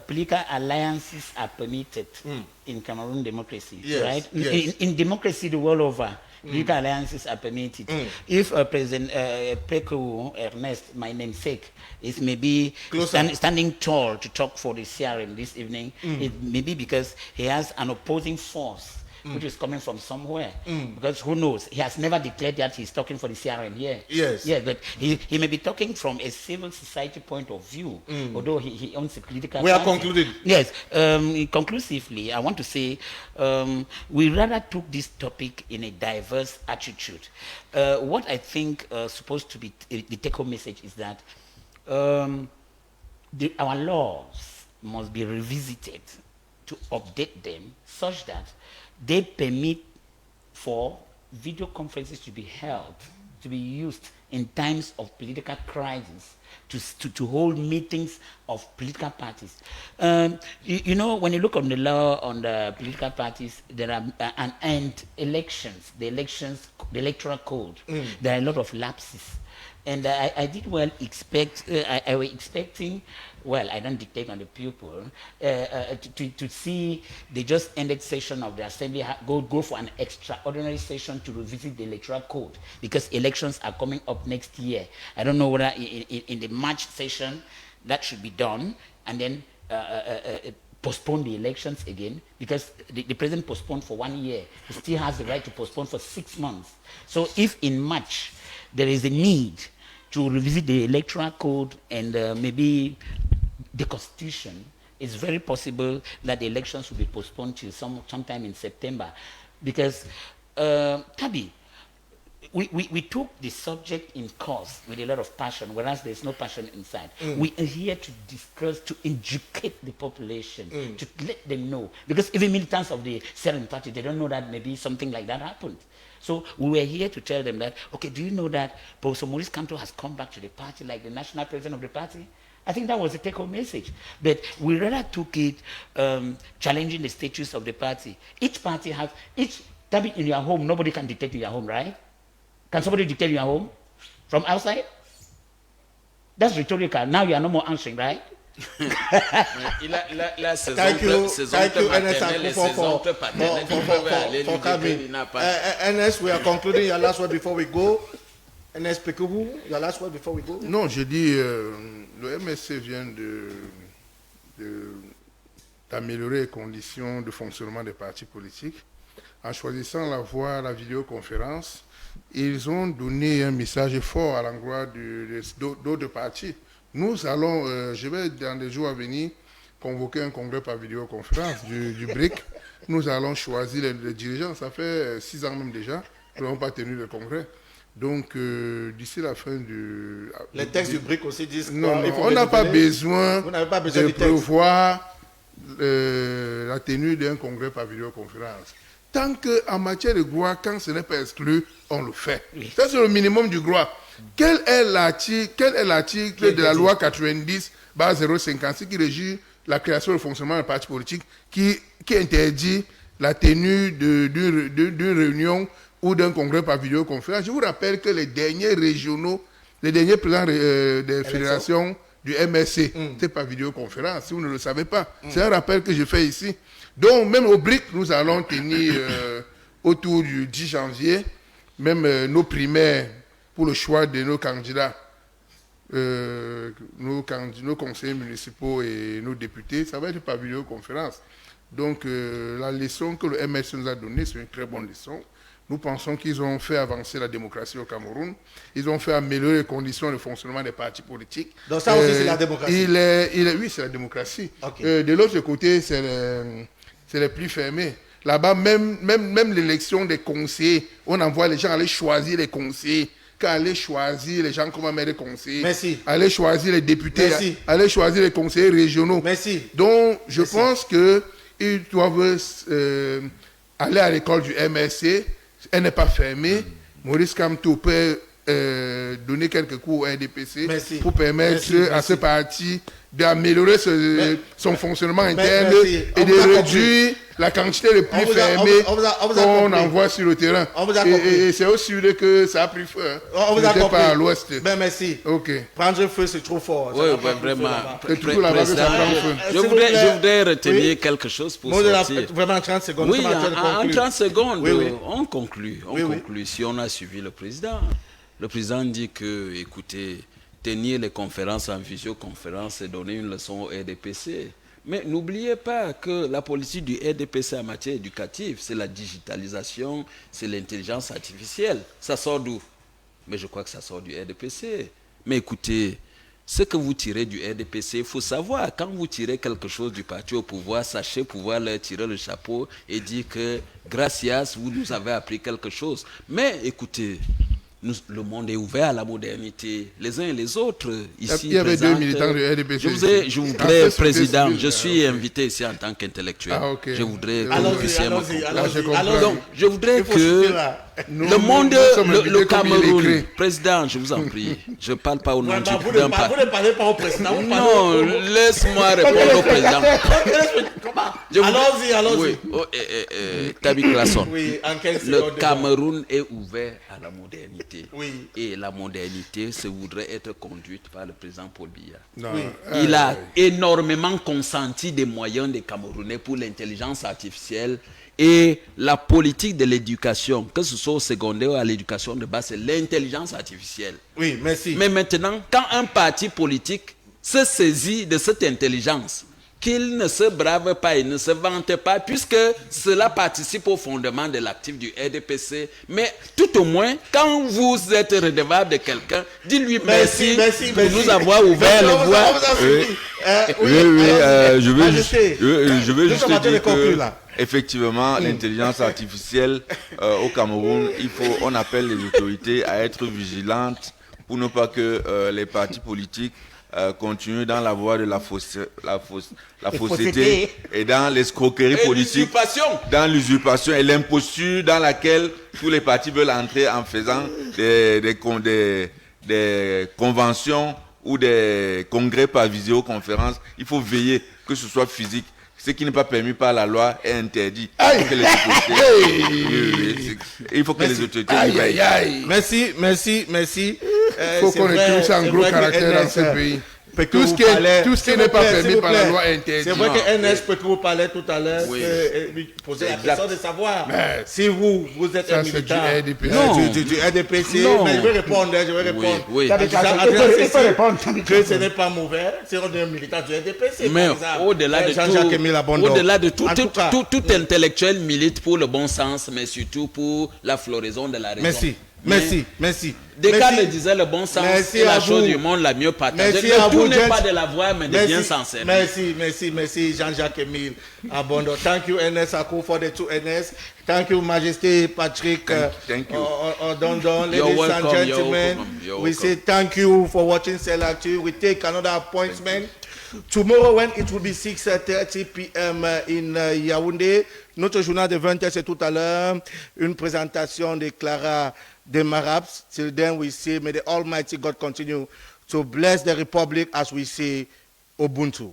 political alliances are permitted in Cameroon democracy, right? Yes. In democracy the world over, political alliances are permitted. If President Prekou Ernest, my namesake, is maybe standing tall to talk for the CRM this evening, it may be because he has an opposing force which is coming from somewhere. Because who knows? He has never declared that he's talking for the CRM here. Yes. Yeah, but he may be talking from a civil society point of view, although he owns a political We are party. concluding. Yes. Conclusively, I want to say we rather took this topic in a diverse attitude. What I think supposed to be the take-home message is that our laws must be revisited to update them such that they permit for video conferences to be held, to be used in times of political crisis, to hold meetings of political parties. You know, when you look on the law on the political parties, there are and elections, the electoral code, there are a lot of lapses. And I did well expect, I was expecting, well, I don't dictate on the people, to see the just ended session of the assembly go for an extraordinary session to revisit the electoral code because elections are coming up next year. I don't know whether in the March session that should be done and then postpone the elections again because the president postponed for 1 year. He still has the right to postpone for 6 months. So if in March there is a need to revisit the electoral code and maybe the constitution, it's very possible that the elections will be postponed till sometime in September. Because, Tabi, we took the subject in course with a lot of passion, whereas there's no passion inside. We are here to discuss, to educate the population, to let them know. Because even militants of the Syrian party, they don't know that maybe something like that happened. So we were here to tell them that, okay, do you know that Professor Maurice Kamto has come back to the party like the national president of the party? I think that was the take-home message. But we rather took it challenging the status of the party. Each party has, in your home, nobody can dictate in your home, right? Can somebody dictate in your home from outside? That's rhetorical. Now you are no more answering, right? Thank you, Ernest, for coming. Ernest, we are concluding. Your last word before we go. Ernest Pekoubou, your last word before we go. Non, je dis, le MSC vient d'améliorer les conditions de fonctionnement des partis politiques. En choisissant la voie, la vidéoconférence, ils ont donné un message fort à l'endroit d'autres partis. Nous allons, je vais dans les jours à venir convoquer un congrès par vidéoconférence du BRIC. Nous allons choisir les dirigeants. Ça fait 6 ans même déjà. Nous n'avons pas tenu le congrès. Donc, d'ici la fin du... Les textes du BRIC aussi disent quoi? Non, on n'a pas besoin de prévoir la tenue d'un congrès par vidéoconférence. Tant qu'en matière de droit, quand ce n'est pas exclu, on le fait. Ça, c'est le minimum du droit. Quel est l'article de la loi 90/056 qui régit la création et le fonctionnement d'un parti politique qui interdit la tenue d'une réunion ou d'un congrès par vidéoconférence? Je vous rappelle que les derniers régionaux, les derniers présidents des fédérations du MSC, c'est par vidéoconférence, si vous ne le savez pas. C'est un rappel que je fais ici. Donc, même au BRIC, nous allons tenir autour du 10 janvier, même nos primaires pour le choix de nos candidats, nos conseillers municipaux et nos députés, ça va être par vidéoconférence. Donc, la leçon que le MSC nous a donnée, c'est une très bonne leçon. Nous pensons qu'ils ont fait avancer la démocratie au Cameroun. Ils ont fait améliorer les conditions de fonctionnement des partis politiques. Donc ça aussi, c'est la démocratie. Oui, c'est la démocratie. Okay. De l'autre côté, c'est les plus fermés. Là-bas, même l'élection des conseillers, on envoie les gens aller choisir les conseillers. Aller choisir les gens comme maire des conseillers. Merci. Aller choisir les députés. Merci. Aller choisir les conseillers régionaux. Merci. Donc, je pense qu'ils doivent aller à l'école du MSC. Elle n'est pas fermée. Maurice Kamto peut donner quelques cours au RDPC pour permettre à ce parti d'améliorer son fonctionnement interne et de réduire la quantité de plus fermée qu'on envoie sur le terrain. Et c'est aussi que ça a pris feu. On vous a compris. Pas à l'ouest. Ben merci. Ok. Prendre feu, c'est trop fort. Oui, vraiment. Je voudrais retenir quelque chose pour sortir. Vraiment 30 secondes. Oui, en 30 secondes, on conclut. Si on a suivi le président. Le président dit que, écoutez, tenir les conférences en visioconférence et donner une leçon au RDPC. Mais n'oubliez pas que la politique du RDPC en matière éducative, c'est la digitalisation, c'est l'intelligence artificielle. Ça sort d'où? Mais je crois que ça sort du RDPC. Mais écoutez, ce que vous tirez du RDPC, il faut savoir, quand vous tirez quelque chose du parti au pouvoir, sachez pouvoir leur tirer le chapeau et dire que, gracias, vous nous avez appris quelque chose. Mais écoutez, le monde est ouvert à la modernité, les uns et les autres. Ici, il y avait 2 militants du RDPC. Je voudrais, Président, je suis invité ici en tant qu'intellectuel. Je voudrais que vous puissiez me comprendre. Donc, je voudrais que le monde, le Cameroun, Président, je vous en prie, je ne parle pas au nom d'un parti. Vous ne parlez pas au président. Non, laisse-moi répondre au président. Allons-y. Tabi Classon, oui, le Cameroun est ouvert à la modernité. Oui. Et la modernité se voudrait être conduite par le président Paul Biya. Oui. Il a énormément consenti des moyens des Camerounais pour l'intelligence artificielle et la politique de l'éducation, que ce soit au secondaire ou à l'éducation de base, c'est l'intelligence artificielle. Oui, merci. Mais maintenant, quand un parti politique se saisit de cette intelligence, qu'il ne se brave pas et ne se vante pas, puisque cela participe au fondement de l'actif du RDPC. Mais tout au moins, quand vous êtes redevable de quelqu'un, dis-lui merci pour nous avoir ouvert les voies. Je veux juste dire que Effectivement, l'intelligence artificielle au Cameroun, on appelle les autorités à être vigilantes pour ne pas que les partis politiques continuent dans la voie de la fausseté et dans l'escroquerie politique, dans l'usurpation et l'imposture dans laquelle tous les partis veulent entrer en faisant des conventions ou des congrès par visioconférence. Il faut veiller que ce soit physique. Ce qui n'est pas permis par la loi est interdit. Il faut que les autorités veillent. Merci. Il faut qu'on ait tous un gros caractère dans ce pays. Tout ce qui n'est pas permis par la loi est interdit. C'est vrai que NS peut que vous parlez tout à l'heure, poser la question de savoir si vous êtes un militant du RDPC. Mais je vais répondre. Oui. Il faut répondre. Que ce n'est pas mauvais si on est un militant du RDPC. Mais au-delà de tout, tout intellectuel milite pour le bon sens, mais surtout pour la floraison de la raison. Merci. Descartes le disait, le bon sens est la chose du monde la mieux partagée. Le tout n'est pas de la voix, mais de bien s'en servir. Merci, Jean-Jacques Emile Abondo. Thank you, NS Aku, for the 2 NS. Thank you, Majesty Patrick. Thank you. Ladies and gentlemen, we say thank you for watching Selactu. We take another appointment tomorrow when it will be 6:30 p.m. in Yaoundé. Notre journal de 20h, c'est tout à l'heure. Une présentation de Clara Demaraps. Till then, we say, may the Almighty God continue to bless the Republic as we say Ubuntu.